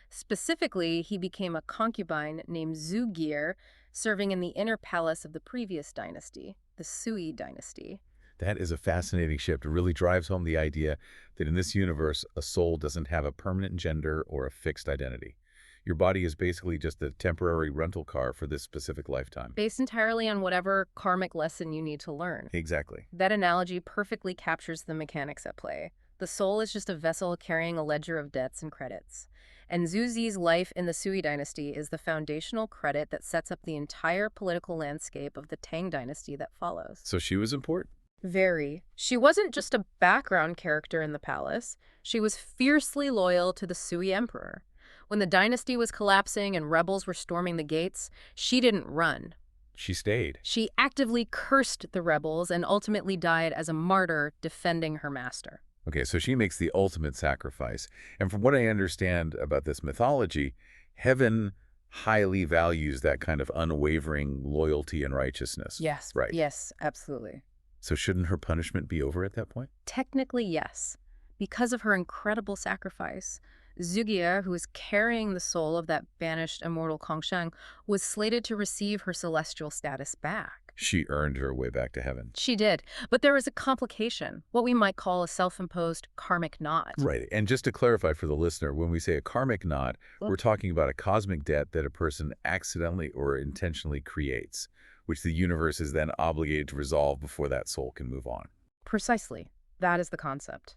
Specifically, he became a concubine named Zugir, serving in the inner palace of the previous dynasty, the Sui dynasty. That is a fascinating shift. It really drives home the idea that in this universe, a soul doesn't have a permanent gender or a fixed identity. Your body is basically just a temporary rental car for this specific lifetime. Based entirely on whatever karmic lesson you need to learn. Exactly. That analogy perfectly captures the mechanics at play. The soul is just a vessel carrying a ledger of debts and credits. And Zuzi's life in the Sui dynasty is the foundational credit that sets up the entire political landscape of the Tang dynasty that follows. So she was important? Very. She wasn't just a background character in the palace. She was fiercely loyal to the Sui emperor. When the dynasty was collapsing and rebels were storming the gates, she didn't run. She stayed. She actively cursed the rebels and ultimately died as a martyr defending her master. Okay, so she makes the ultimate sacrifice. And from what I understand about this mythology, heaven highly values that kind of unwavering loyalty and righteousness. Yes. Right. Yes, absolutely. So shouldn't her punishment be over at that point? Technically, yes. Because of her incredible sacrifice, Zugir, who is carrying the soul of that banished immortal Kongsheng, was slated to receive her celestial status back. She earned her way back to heaven. She did. But there was a complication, what we might call a self-imposed karmic knot. Right. And just to clarify for the listener, when we say a karmic knot, we're talking about a cosmic debt that a person accidentally or intentionally creates, which the universe is then obligated to resolve before that soul can move on. Precisely. That is the concept.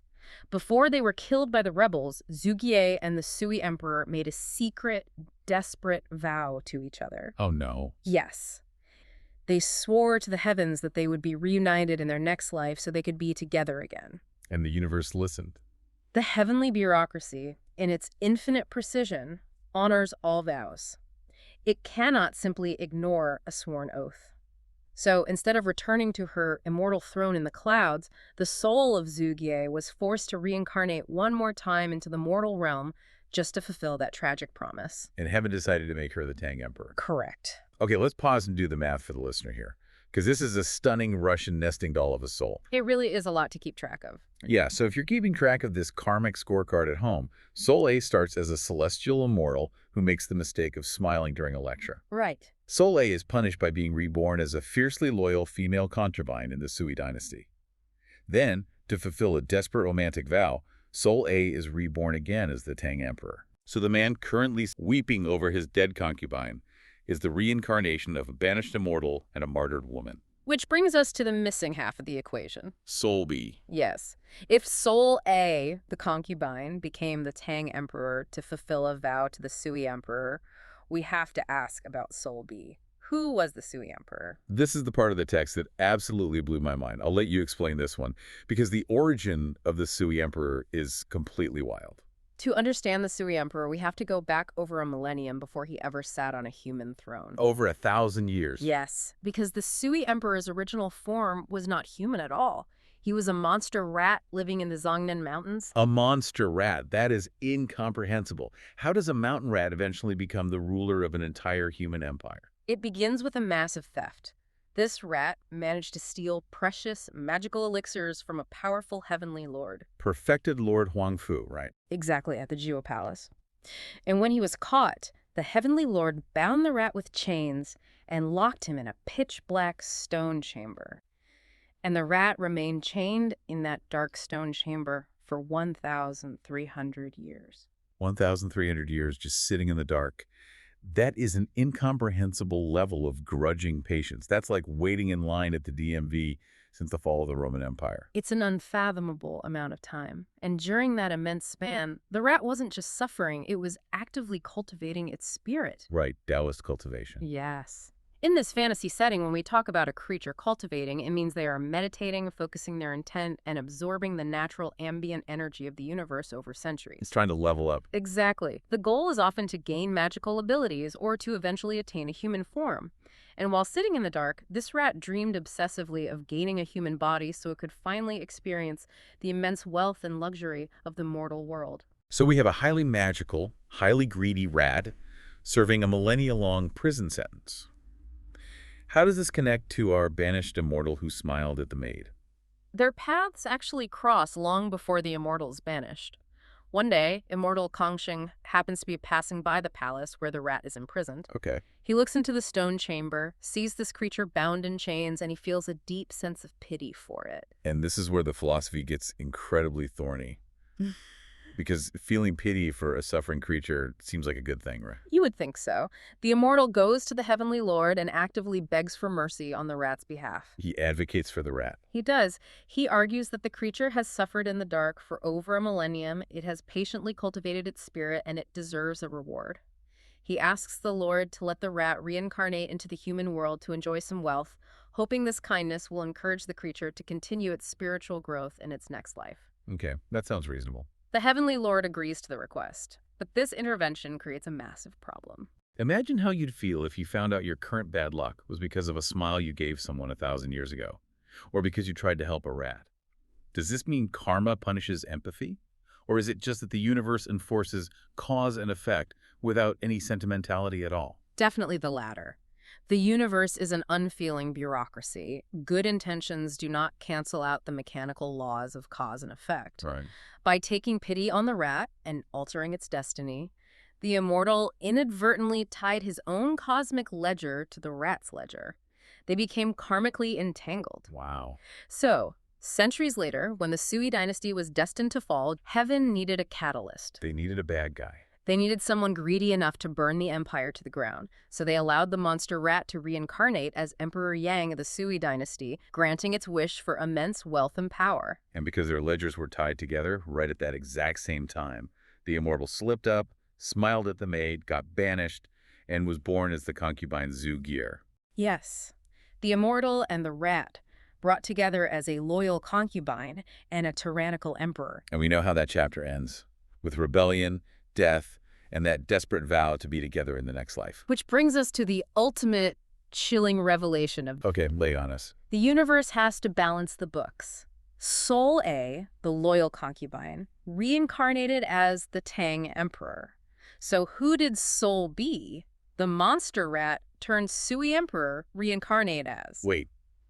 Before they were killed by the rebels, Zugie and the Sui emperor made a secret, desperate vow to each other. Oh, no. Yes. They swore to the heavens that they would be reunited in their next life so they could be together again. And the universe listened. The heavenly bureaucracy, in its infinite precision, honors all vows. It cannot simply ignore a sworn oath. So instead of returning to her immortal throne in the clouds, the soul of Zugie was forced to reincarnate one more time into the mortal realm just to fulfill that tragic promise. And heaven decided to make her the Tang Emperor. Correct. Okay, let's pause and do the math for the listener here, because this is a stunning Russian nesting doll of a soul. It really is a lot to keep track of. Yeah, so if you're keeping track of this karmic scorecard at home, Soul A starts as a celestial immortal who makes the mistake of smiling during a lecture. Right. Soul A is punished by being reborn as a fiercely loyal female concubine in the Sui dynasty. Then, to fulfill a desperate romantic vow, Soul A is reborn again as the Tang Emperor. So the man currently weeping over his dead concubine is the reincarnation of a banished immortal and a martyred woman. Which brings us to the missing half of the equation. Soul B. Yes. If Soul A, the concubine, became the Tang Emperor to fulfill a vow to the Sui Emperor, we have to ask about Soul B. Who was the Sui Emperor? This is the part of the text that absolutely blew my mind. I'll let you explain this one, because the origin of the Sui Emperor is completely wild. To understand the Sui Emperor, we have to go back over a millennium before he ever sat on a human throne. Over 1,000 years. Yes, because the Sui Emperor's original form was not human at all. He was a monster rat living in the Zongnan Mountains. A monster rat. That is incomprehensible. How does a mountain rat eventually become the ruler of an entire human empire? It begins with a massive theft. This rat managed to steal precious magical elixirs from a powerful heavenly lord. Perfected Lord Huangfu, right? Exactly, at the Jewel Palace. And when he was caught, the heavenly lord bound the rat with chains and locked him in a pitch-black stone chamber. And the rat remained chained in that dark stone chamber for 1,300 years. 1,300 years just sitting in the dark. That is an incomprehensible level of grudging patience. That's like waiting in line at the DMV since the fall of the Roman Empire. It's an unfathomable amount of time. And during that immense span, the rat wasn't just suffering, it was actively cultivating its spirit. Right, Taoist cultivation. Yes. In this fantasy setting, when we talk about a creature cultivating, it means they are meditating, focusing their intent, and absorbing the natural ambient energy of the universe over centuries. It's trying to level up. Exactly. The goal is often to gain magical abilities or to eventually attain a human form. And while sitting in the dark, this rat dreamed obsessively of gaining a human body so it could finally experience the immense wealth and luxury of the mortal world. So we have a highly magical, highly greedy rat serving a millennia-long prison sentence. How does this connect to our banished immortal who smiled at the maid? Their paths actually cross long before the immortals banished. One day, immortal Kangsheng happens to be passing by the palace where the rat is imprisoned. Okay. He looks into the stone chamber, sees this creature bound in chains, and he feels a deep sense of pity for it. And this is where the philosophy gets incredibly thorny. Because feeling pity for a suffering creature seems like a good thing, right? You would think so. The immortal goes to the heavenly lord and actively begs for mercy on the rat's behalf. He advocates for the rat. He does. He argues that the creature has suffered in the dark for over a millennium, it has patiently cultivated its spirit, and it deserves a reward. He asks the Lord to let the rat reincarnate into the human world to enjoy some wealth, hoping this kindness will encourage the creature to continue its spiritual growth in its next life. Okay, that sounds reasonable. The heavenly lord agrees to the request, but this intervention creates a massive problem. Imagine how you'd feel if you found out your current bad luck was because of a smile you gave someone 1,000 years ago, or because you tried to help a rat. Does this mean karma punishes empathy? Or is it just that the universe enforces cause and effect without any sentimentality at all? Definitely the latter. The universe is an unfeeling bureaucracy. Good intentions do not cancel out the mechanical laws of cause and effect. Right. By taking pity on the rat and altering its destiny, the immortal inadvertently tied his own cosmic ledger to the rat's ledger. They became karmically entangled. Wow. So, centuries later, when the Sui dynasty was destined to fall, heaven needed a catalyst. They needed a bad guy. They needed someone greedy enough to burn the empire to the ground, so they allowed the monster rat to reincarnate as Emperor Yang of the Sui dynasty, granting its wish for immense wealth and power. And because their ledgers were tied together right at that exact same time, the immortal slipped up, smiled at the maid, got banished, and was born as the concubine Zhu Gear. Yes, the immortal and the rat, brought together as a loyal concubine and a tyrannical emperor. And we know how that chapter ends, with rebellion, death, and that desperate vow to be together in the next life. Which brings us to the ultimate chilling revelation of Okay, lay on us. the universe has to balance the books. Soul A, the loyal concubine, reincarnated as the Tang emperor. So who did Soul B, the monster rat turned Sui emperor, reincarnate as? Wait,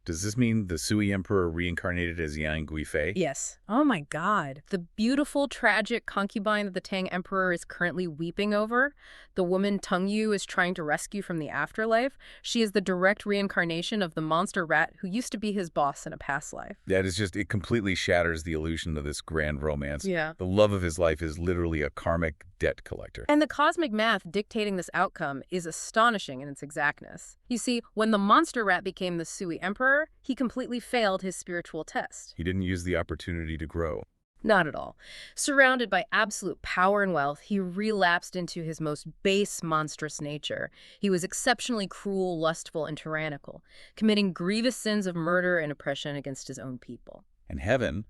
does this mean the Sui emperor reincarnated as Yang Guifei? Yes. Oh my God. The beautiful, tragic concubine that the Tang Emperor is currently weeping over, the woman Tang Yu is trying to rescue from the afterlife, she is the direct reincarnation of the monster rat who used to be his boss in a past life. That is just, it completely shatters the illusion of this grand romance. Yeah. The love of his life is literally a karmic debt collector. And the cosmic math dictating this outcome is astonishing in its exactness. You see, when the monster rat became the Sui Emperor, he completely failed his spiritual test. He didn't use the opportunity to grow. Not at all. Surrounded by absolute power and wealth, he relapsed into his most base, monstrous nature. He was exceptionally cruel, lustful, and tyrannical, committing grievous sins of murder and oppression against his own people. And heaven,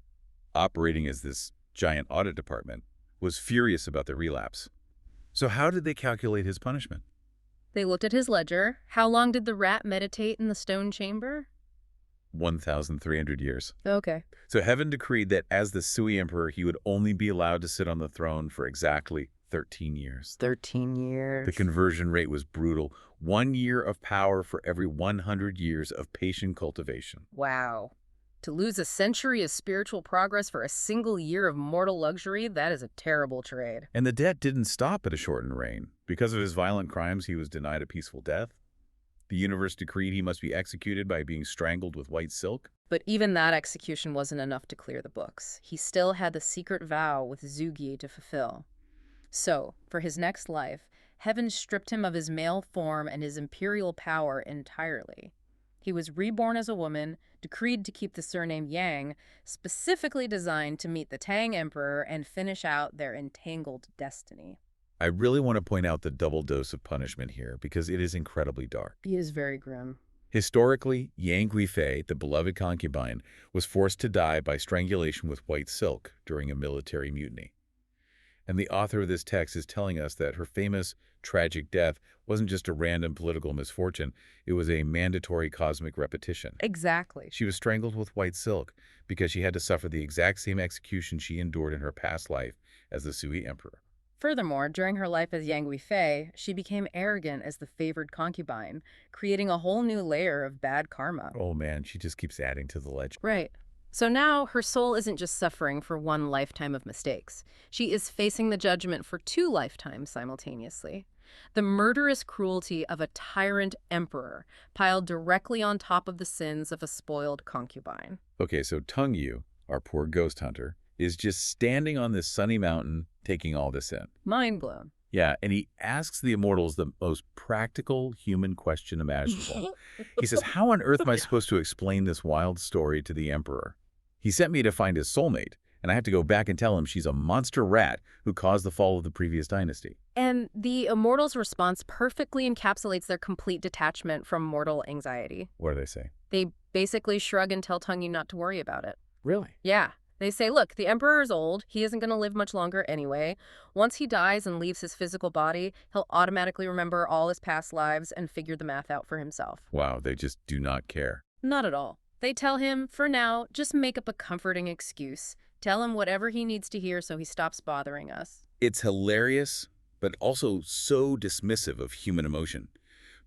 operating as this giant audit department, was furious about the relapse. So how did they calculate his punishment? They looked at his ledger. How long did the rat meditate in the stone chamber? 1,300 years. Okay. So heaven decreed that as the Sui emperor, he would only be allowed to sit on the throne for exactly 13 years. 13 years. The conversion rate was brutal. 1 year of power for every 100 years of patient cultivation. Wow. To lose a century of spiritual progress for a single year of mortal luxury, that is a terrible trade. And the debt didn't stop at a shortened reign. Because of his violent crimes, he was denied a peaceful death. The universe decreed he must be executed by being strangled with white silk. But even that execution wasn't enough to clear the books. He still had the secret vow with Zugi to fulfill. So, for his next life, heaven stripped him of his male form and his imperial power entirely. He was reborn as a woman, decreed to keep the surname Yang, specifically designed to meet the Tang Emperor and finish out their entangled destiny. I really want to point out the double dose of punishment here because it is incredibly dark. He is very grim. Historically, Yang Guifei, the beloved concubine, was forced to die by strangulation with white silk during a military mutiny. And the author of this text is telling us that her famous, tragic death wasn't just a random political misfortune, it was a mandatory cosmic repetition. Exactly. She was strangled with white silk because she had to suffer the exact same execution she endured in her past life as the Sui Emperor. Furthermore, during her life as Yang Guifei, she became arrogant as the favored concubine, creating a whole new layer of bad karma. Oh man, she just keeps adding to the legend. Right. So now her soul isn't just suffering for one lifetime of mistakes. She is facing the judgment for 2 lifetimes simultaneously. The murderous cruelty of a tyrant emperor piled directly on top of the sins of a spoiled concubine. Okay, so Tang Yu, our poor ghost hunter, is just standing on this sunny mountain taking all this in. Mind blown. Yeah, and he asks the immortals the most practical human question imaginable. He says, how on earth am I supposed to explain this wild story to the emperor? He sent me to find his soulmate, and I have to go back and tell him she's a monster rat who caused the fall of the previous dynasty. And the immortals' response perfectly encapsulates their complete detachment from mortal anxiety. What do they say? They basically shrug and tell Tang Yu not to worry about it. Really? Yeah. They say, look, the emperor is old. He isn't going to live much longer anyway. Once he dies and leaves his physical body, he'll automatically remember all his past lives and figure the math out for himself. Wow, they just do not care. Not at all. They tell him, for now, just make up a comforting excuse. Tell him whatever he needs to hear so he stops bothering us. It's hilarious, but also so dismissive of human emotion.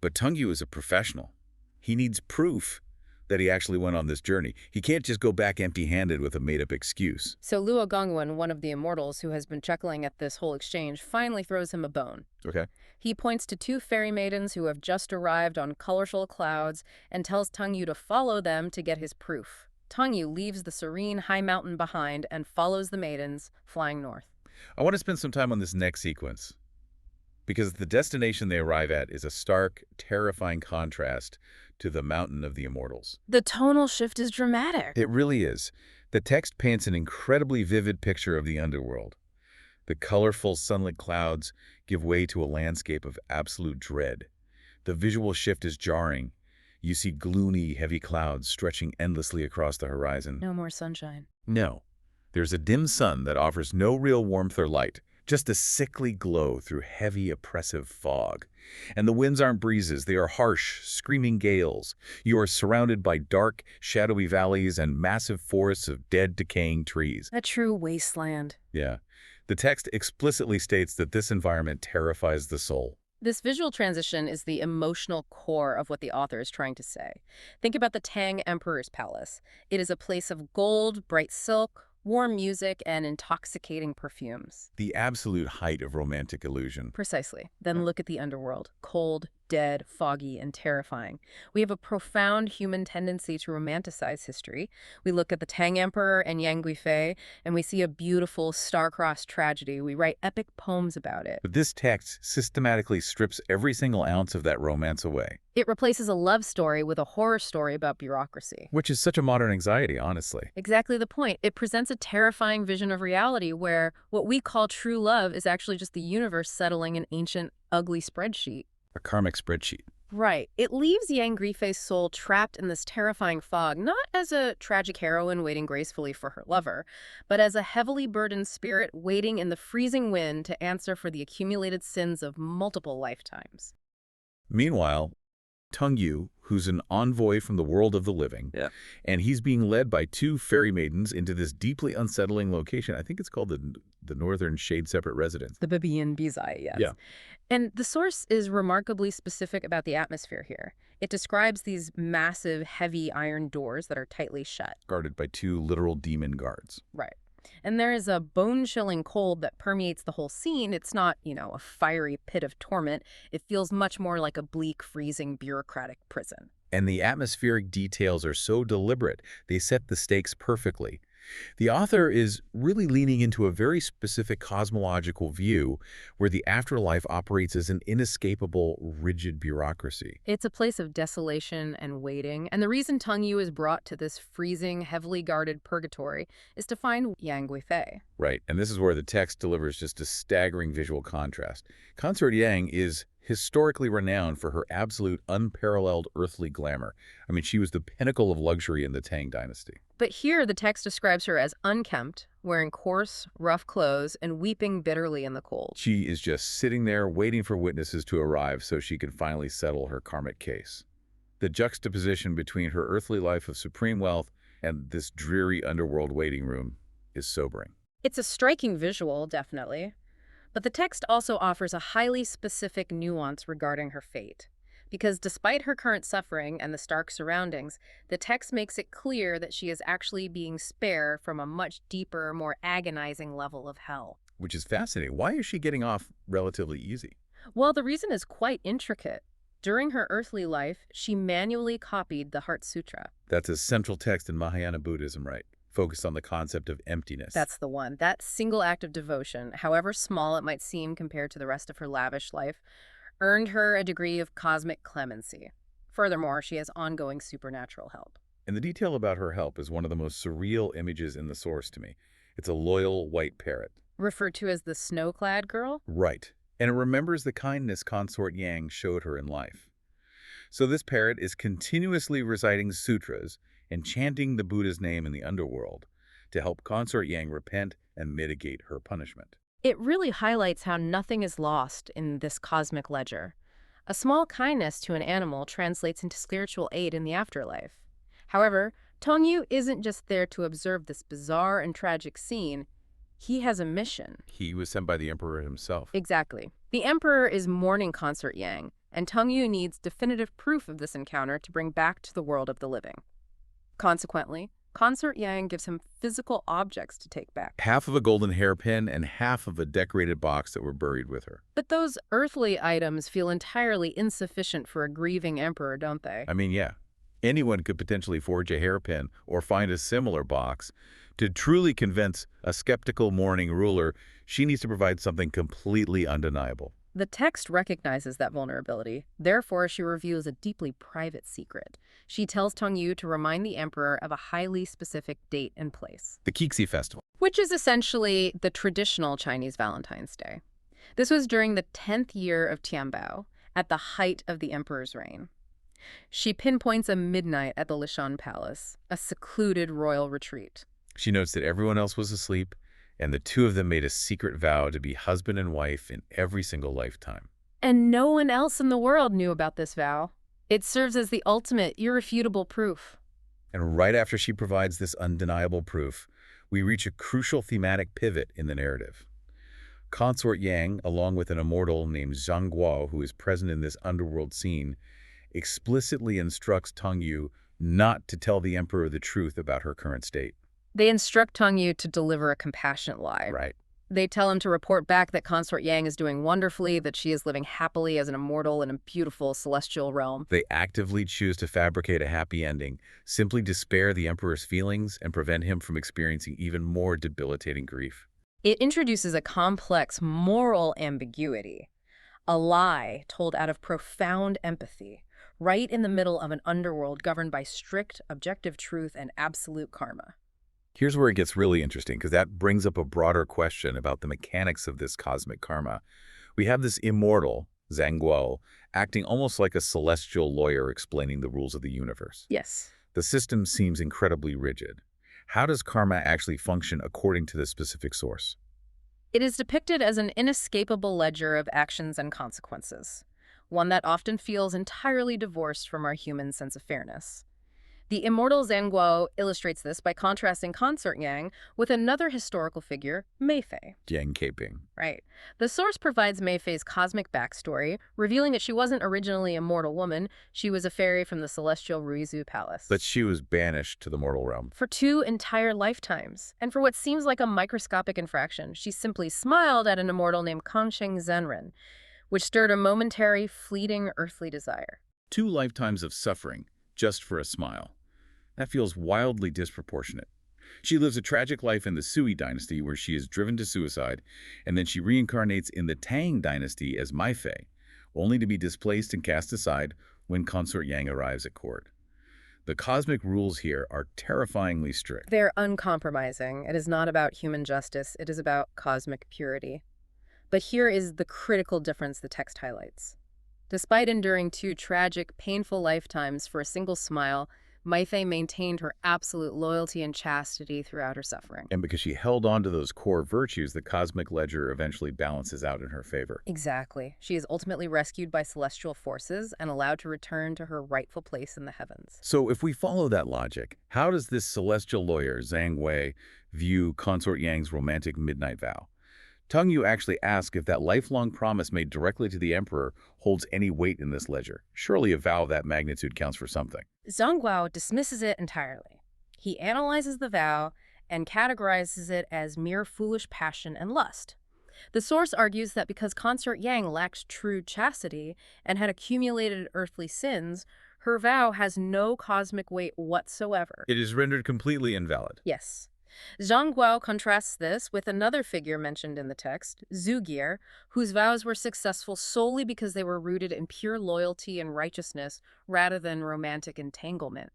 But Tang Yu is a professional. He needs proof that he actually went on this journey. He can't just go back empty-handed with a made-up excuse. So Luo Gongwen, one of the immortals who has been chuckling at this whole exchange, finally throws him a bone. Okay. He points to 2 fairy maidens who have just arrived on colorful clouds and tells Tang Yu to follow them to get his proof. Tang Yu leaves the serene high mountain behind and follows the maidens, flying north. I want to spend some time on this next sequence, because the destination they arrive at is a stark, terrifying contrast to the mountain of the immortals. The tonal shift is dramatic. It really is. The text paints an incredibly vivid picture of the underworld. The colorful sunlit clouds give way to a landscape of absolute dread. The visual shift is jarring. You see gloomy, heavy clouds stretching endlessly across the horizon. No more sunshine. No. There's a dim sun that offers no real warmth or light, just a sickly glow through heavy, oppressive fog. And the winds aren't breezes, they are harsh, screaming gales. You are surrounded by dark, shadowy valleys and massive forests of dead, decaying trees. A true wasteland. Yeah. The text explicitly states that this environment terrifies the soul. This visual transition is the emotional core of what the author is trying to say. Think about the Tang Emperor's Palace. It is a place of gold, bright silk, warm music, and intoxicating perfumes. The absolute height of romantic illusion. Precisely. Then look at the underworld. Cold, dead, foggy, and terrifying. We have a profound human tendency to romanticize history. We look at the Tang Emperor and Yang Guifei, and we see a beautiful, star-crossed tragedy. We write epic poems about it. But this text systematically strips every single ounce of that romance away. It replaces a love story with a horror story about bureaucracy. Which is such a modern anxiety, honestly. Exactly the point. It presents a terrifying vision of reality where what we call true love is actually just the universe settling an ancient, ugly spreadsheet. A karmic spreadsheet. Right. It leaves Yang Guifei's soul trapped in this terrifying fog, not as a tragic heroine waiting gracefully for her lover, but as a heavily burdened spirit waiting in the freezing wind to answer for the accumulated sins of multiple lifetimes. Meanwhile, Tang Yu, who's an envoy from the world of the living. Yeah. And he's being led by two fairy maidens into this deeply unsettling location. I think it's called the Northern Shade Separate Residence. The Bibian Bizai, yes. Yeah. And the source is remarkably specific about the atmosphere here. It describes these massive, heavy iron doors that are tightly shut. Guarded by two literal demon guards. Right. And there is a bone-chilling cold that permeates the whole scene. It's not, a fiery pit of torment. It feels much more like a bleak, freezing, bureaucratic prison. And the atmospheric details are so deliberate, they set the stakes perfectly. The author is really leaning into a very specific cosmological view where the afterlife operates as an inescapable, rigid bureaucracy. It's a place of desolation and waiting, and the reason Tang Yu is brought to this freezing, heavily guarded purgatory is to find Yang Guifei. Right, and this is where the text delivers just a staggering visual contrast. Consort Yang is historically renowned for her absolute unparalleled earthly glamour. I mean, she was the pinnacle of luxury in the Tang dynasty. But here the text describes her as unkempt, wearing coarse, rough clothes, and weeping bitterly in the cold. She is just sitting there waiting for witnesses to arrive so she can finally settle her karmic case. The juxtaposition between her earthly life of supreme wealth and this dreary underworld waiting room is sobering. It's a striking visual, definitely. But the text also offers a highly specific nuance regarding her fate. Because despite her current suffering and the stark surroundings, the text makes it clear that she is actually being spared from a much deeper, more agonizing level of hell. Which is fascinating. Why is she getting off relatively easy? Well, the reason is quite intricate. During her earthly life, she manually copied the Heart Sutra. That's a central text in Mahayana Buddhism, right? Focused on the concept of emptiness. That's the one. That single act of devotion, however small it might seem compared to the rest of her lavish life, earned her a degree of cosmic clemency. Furthermore, she has ongoing supernatural help. And the detail about her help is one of the most surreal images in the source to me. It's a loyal white parrot. Referred to as the snow-clad girl? Right. And it remembers the kindness Consort Yang showed her in life. So this parrot is continuously reciting sutras and chanting the Buddha's name in the underworld to help Consort Yang repent and mitigate her punishment. It really highlights how nothing is lost in this cosmic ledger. A small kindness to an animal translates into spiritual aid in the afterlife. However, Tang Yu isn't just there to observe this bizarre and tragic scene. He has a mission. He was sent by the emperor himself. Exactly. The emperor is mourning Consort Yang, and Tang Yu needs definitive proof of this encounter to bring back to the world of the living. Consequently, Consort Yang gives him physical objects to take back. Half of a golden hairpin and half of a decorated box that were buried with her. But those earthly items feel entirely insufficient for a grieving emperor, don't they? I mean, yeah. Anyone could potentially forge a hairpin or find a similar box. To truly convince a skeptical mourning ruler, she needs to provide something completely undeniable. The text recognizes that vulnerability. Therefore, she reveals a deeply private secret. She tells Tang Yu to remind the emperor of a highly specific date and place, The Qixi Festival. which is essentially the traditional Chinese Valentine's Day. This was during the 10th year of Tianbao, at the height of the emperor's reign. She pinpoints a midnight at the Lishan Palace, a secluded royal retreat. She notes that everyone else was asleep, and the two of them made a secret vow to be husband and wife in every single lifetime. And no one else in the world knew about this vow. It serves as the ultimate, irrefutable proof. And right after she provides this undeniable proof, we reach a crucial thematic pivot in the narrative. Consort Yang, along with an immortal named Zhang Guo, who is present in this underworld scene, explicitly instructs Tang Yu not to tell the emperor the truth about her current state. They instruct Tang Yu to deliver a compassionate lie. Right. They tell him to report back that Consort Yang is doing wonderfully, that she is living happily as an immortal in a beautiful celestial realm. They actively choose to fabricate a happy ending, simply to spare the emperor's feelings and prevent him from experiencing even more debilitating grief. It introduces a complex moral ambiguity, a lie told out of profound empathy, right in the middle of an underworld governed by strict, objective truth and absolute karma. Here's where it gets really interesting, because that brings up a broader question about the mechanics of this cosmic karma. We have this immortal, Zhang Guo, acting almost like a celestial lawyer explaining the rules of the universe. Yes. The system seems incredibly rigid. How does karma actually function according to this specific source? It is depicted as an inescapable ledger of actions and consequences. one that often feels entirely divorced from our human sense of fairness. The immortal Zhang Guo illustrates this by contrasting Consort Yang with another historical figure, Meifei. Yang caping. Right. The source provides Meifei's cosmic backstory, revealing that she wasn't originally a mortal woman. She was a fairy from the celestial Ruizu Palace. But she was banished to the mortal realm. For 2 entire lifetimes. And for what seems like a microscopic infraction, she simply smiled at an immortal named Kansheng Zenren, which stirred a momentary, fleeting earthly desire. 2 lifetimes of suffering, just for a smile. That feels wildly disproportionate. She lives a tragic life in the Sui dynasty where she is driven to suicide, and then she reincarnates in the Tang dynasty as Meifei, only to be displaced and cast aside when Consort Yang arrives at court. The cosmic rules here are terrifyingly strict. They're uncompromising. It is not about human justice. It is about cosmic purity. But here is the critical difference the text highlights. Despite enduring 2 tragic, painful lifetimes for a single smile, Meifei maintained her absolute loyalty and chastity throughout her suffering. And because she held on to those core virtues, the cosmic ledger eventually balances out in her favor. Exactly. She is ultimately rescued by celestial forces and allowed to return to her rightful place in the heavens. So if we follow that logic, how does this celestial lawyer, Zhang Wei, view Consort Yang's romantic midnight vow? Tang Yu actually asks if that lifelong promise made directly to the emperor holds any weight in this ledger. Surely a vow of that magnitude counts for something. Zhang Guo dismisses it entirely. He analyzes the vow and categorizes it as mere foolish passion and lust. The source argues that because Consort Yang lacked true chastity and had accumulated earthly sins, her vow has no cosmic weight whatsoever. It is rendered completely invalid. Yes. Zhang Guo contrasts this with another figure mentioned in the text, Zhu Gear, whose vows were successful solely because they were rooted in pure loyalty and righteousness rather than romantic entanglement.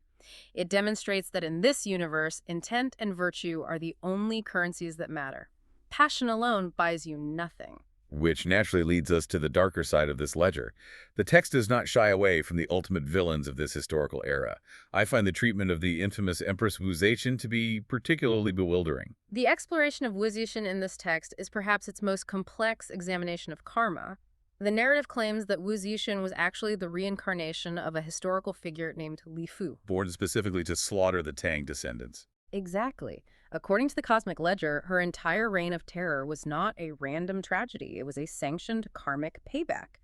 It demonstrates that in this universe, intent and virtue are the only currencies that matter. Passion alone buys you nothing. Which naturally leads us to the darker side of this ledger. The text does not shy away from the ultimate villains of this historical era. I find the treatment of the infamous Empress Wu Zetian to be particularly bewildering. The exploration of Wu Zetian in this text is perhaps its most complex examination of karma. The narrative claims that Wu Zetian was actually the reincarnation of a historical figure named Li Fu. Born specifically to slaughter the Tang descendants. Exactly. According to the Cosmic Ledger, her entire reign of terror was not a random tragedy. It was a sanctioned karmic payback,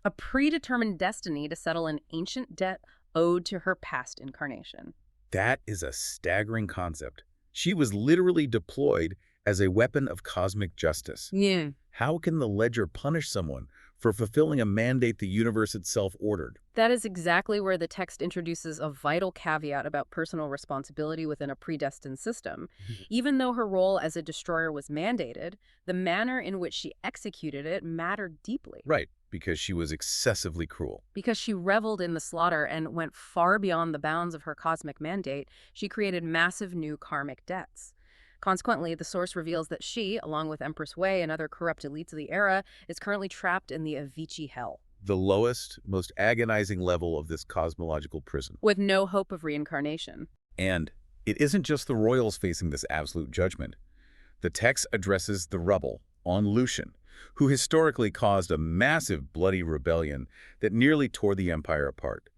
a predetermined destiny to settle an ancient debt owed to her past incarnation. That is a staggering concept. She was literally deployed as a weapon of cosmic justice. Yeah. How can the ledger punish someone for fulfilling a mandate the universe itself ordered? That is exactly where the text introduces a vital caveat about personal responsibility within a predestined system. Even though her role as a destroyer was mandated, the manner in which she executed it mattered deeply. Right, because she was excessively cruel. Because she reveled in the slaughter and went far beyond the bounds of her cosmic mandate, she created massive new karmic debts. Consequently, the source reveals that she, along with Empress Wei and other corrupt elites of the era, is currently trapped in the Avicii hell. The lowest, most agonizing level of this cosmological prison. With no hope of reincarnation. And it isn't just the royals facing this absolute judgment. The text addresses the rebel, On Lucian, who historically caused a massive bloody rebellion that nearly tore the empire apart.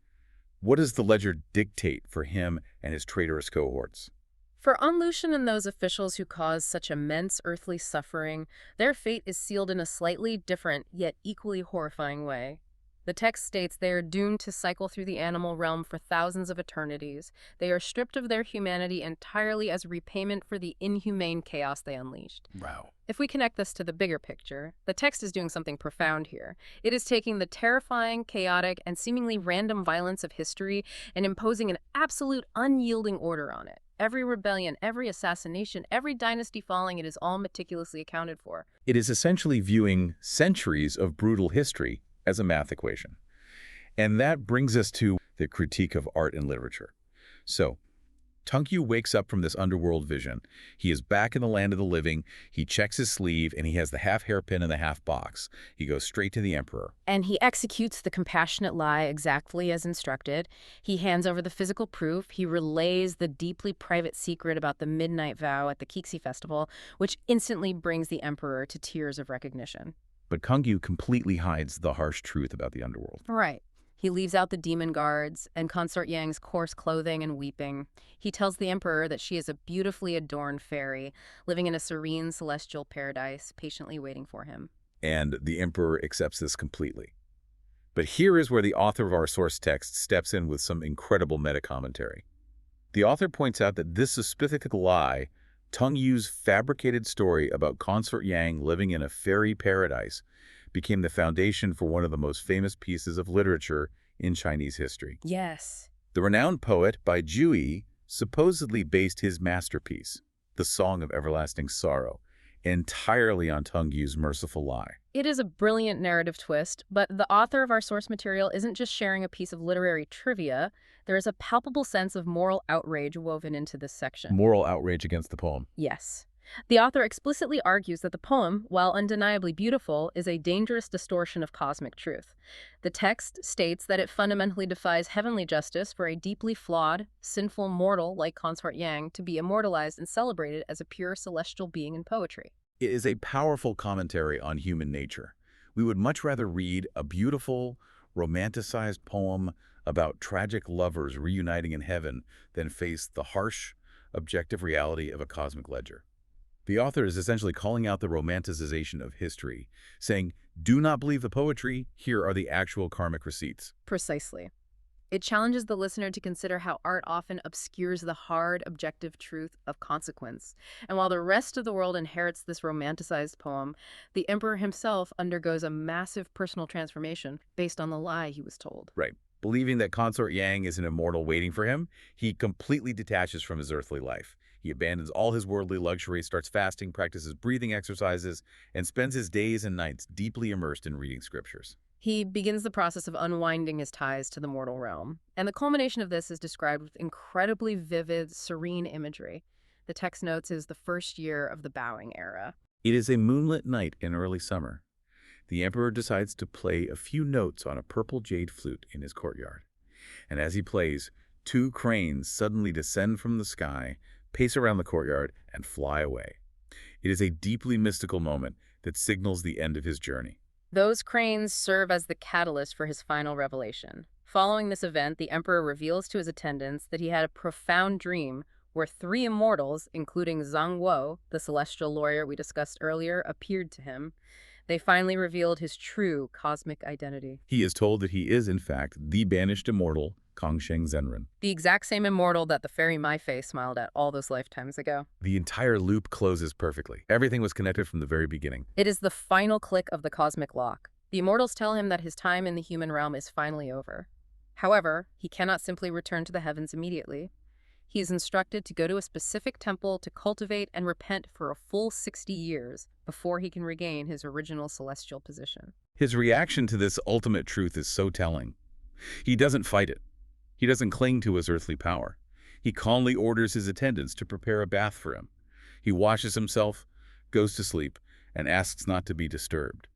What does the ledger dictate for him and his traitorous cohorts? For On Lucian and those officials who caused such immense earthly suffering, their fate is sealed in a slightly different, yet equally horrifying way. The text states they are doomed to cycle through the animal realm for thousands of eternities. They are stripped of their humanity entirely as repayment for the inhumane chaos they unleashed. Wow. If we connect this to the bigger picture, the text is doing something profound here. It is taking the terrifying, chaotic, and seemingly random violence of history and imposing an absolute unyielding order on it. Every rebellion, every assassination, every dynasty falling, it is all meticulously accounted for. It is essentially viewing centuries of brutal history as a math equation. And that brings us to the critique of art and literature. So, Tang Yu wakes up from this underworld vision. He is back in the land of the living. He checks his sleeve, and he has the half hairpin and the half box. He goes straight to the emperor. And he executes the compassionate lie exactly as instructed. He hands over the physical proof. He relays the deeply private secret about the midnight vow at the Kixi festival, which instantly brings the emperor to tears of recognition. But Kangyu completely hides the harsh truth about the underworld. Right. He leaves out the demon guards and Consort Yang's coarse clothing and weeping. He tells the emperor that she is a beautifully adorned fairy, living in a serene celestial paradise, patiently waiting for him. And the emperor accepts this completely. But here is where the author of our source text steps in with some incredible meta-commentary. The author points out that this suspiicious lie, Tang Yu's fabricated story about Consort Yang living in a fairy paradise, became the foundation for one of the most famous pieces of literature in Chinese history. Yes. The renowned poet Bai Jui supposedly based his masterpiece, The Song of Everlasting Sorrow, entirely on Tang Yu's merciful lie. It is a brilliant narrative twist, but the author of our source material isn't just sharing a piece of literary trivia. There is a palpable sense of moral outrage woven into this section. Moral outrage against the poem. Yes. The author explicitly argues that the poem, while undeniably beautiful, is a dangerous distortion of cosmic truth. The text states that it fundamentally defies heavenly justice for a deeply flawed, sinful mortal like Consort Yang to be immortalized and celebrated as a pure celestial being in poetry. It is a powerful commentary on human nature. We would much rather read a beautiful, romanticized poem about tragic lovers reuniting in heaven than face the harsh, objective reality of a cosmic ledger. The author is essentially calling out the romanticization of history, saying, do not believe the poetry, here are the actual karmic receipts. Precisely. It challenges the listener to consider how art often obscures the hard, objective truth of consequence. And while the rest of the world inherits this romanticized poem, the emperor himself undergoes a massive personal transformation based on the lie he was told. Right. Believing that Consort Yang is an immortal waiting for him, he completely detaches from his earthly life. He abandons all his worldly luxury, starts fasting, practices breathing exercises, and spends his days and nights deeply immersed in reading scriptures. He begins the process of unwinding his ties to the mortal realm. And the culmination of this is described with incredibly vivid, serene imagery. The text notes it is the first year of the bowing era. It is a moonlit night in early summer. The emperor decides to play a few notes on a purple jade flute in his courtyard. And as he plays, 2 cranes suddenly descend from the sky, pace around the courtyard, and fly away. It is a deeply mystical moment that signals the end of his journey. Those cranes serve as the catalyst for his final revelation. Following this event, the emperor reveals to his attendants that he had a profound dream where 3 immortals, including Zhang Wo, the celestial lawyer we discussed earlier, appeared to him. They finally revealed his true cosmic identity. He is told that he is, in fact, the banished immortal, Kangsheng Zenren. The exact same immortal that the fairy Mai Fei smiled at all those lifetimes ago. The entire loop closes perfectly. Everything was connected from the very beginning. It is the final click of the cosmic lock. The immortals tell him that his time in the human realm is finally over. However, he cannot simply return to the heavens immediately. He is instructed to go to a specific temple to cultivate and repent for a full 60 years before he can regain his original celestial position. His reaction to this ultimate truth is so telling. He doesn't fight it. He doesn't cling to his earthly power. He calmly orders his attendants to prepare a bath for him. He washes himself, goes to sleep, and asks not to be disturbed.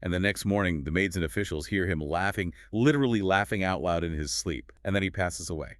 And the next morning, the maids and officials hear him laughing, literally laughing out loud in his sleep, and then he passes away.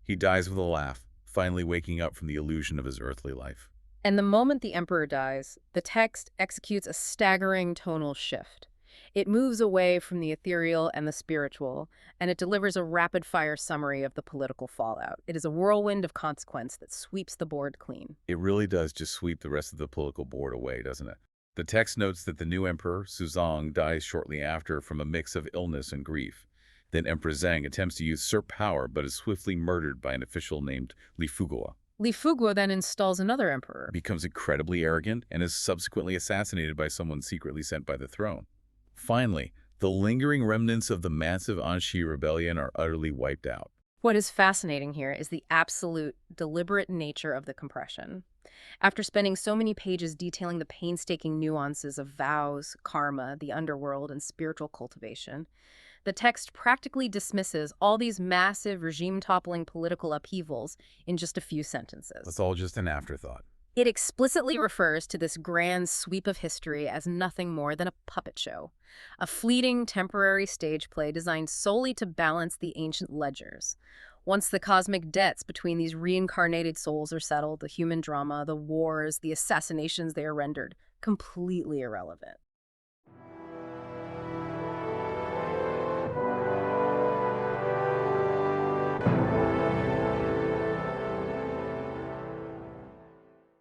He dies with a laugh, finally waking up from the illusion of his earthly life. And the moment the emperor dies, the text executes a staggering tonal shift. It moves away from the ethereal and the spiritual, and it delivers a rapid-fire summary of the political fallout. It is a whirlwind of consequence that sweeps the board clean. It really does just sweep the rest of the political board away, doesn't it? The text notes that the new emperor, Suzong, dies shortly after from a mix of illness and grief. Then Emperor Zhang attempts to usurp power but is swiftly murdered by an official named Li Fuguo. Li Fuguo then installs another emperor. Becomes incredibly arrogant and is subsequently assassinated by someone secretly sent by the throne. Finally, the lingering remnants of the massive Anxi rebellion are utterly wiped out. What is fascinating here is the absolute, deliberate nature of the compression. After spending so many pages detailing the painstaking nuances of vows, karma, the underworld, and spiritual cultivation, the text practically dismisses all these massive regime-toppling political upheavals in just a few sentences. That's all just an afterthought. It explicitly refers to this grand sweep of history as nothing more than a puppet show, a fleeting, temporary stage play designed solely to balance the ancient ledgers. Once the cosmic debts between these reincarnated souls are settled, the human drama, the wars, the assassinations they are rendered completely irrelevant.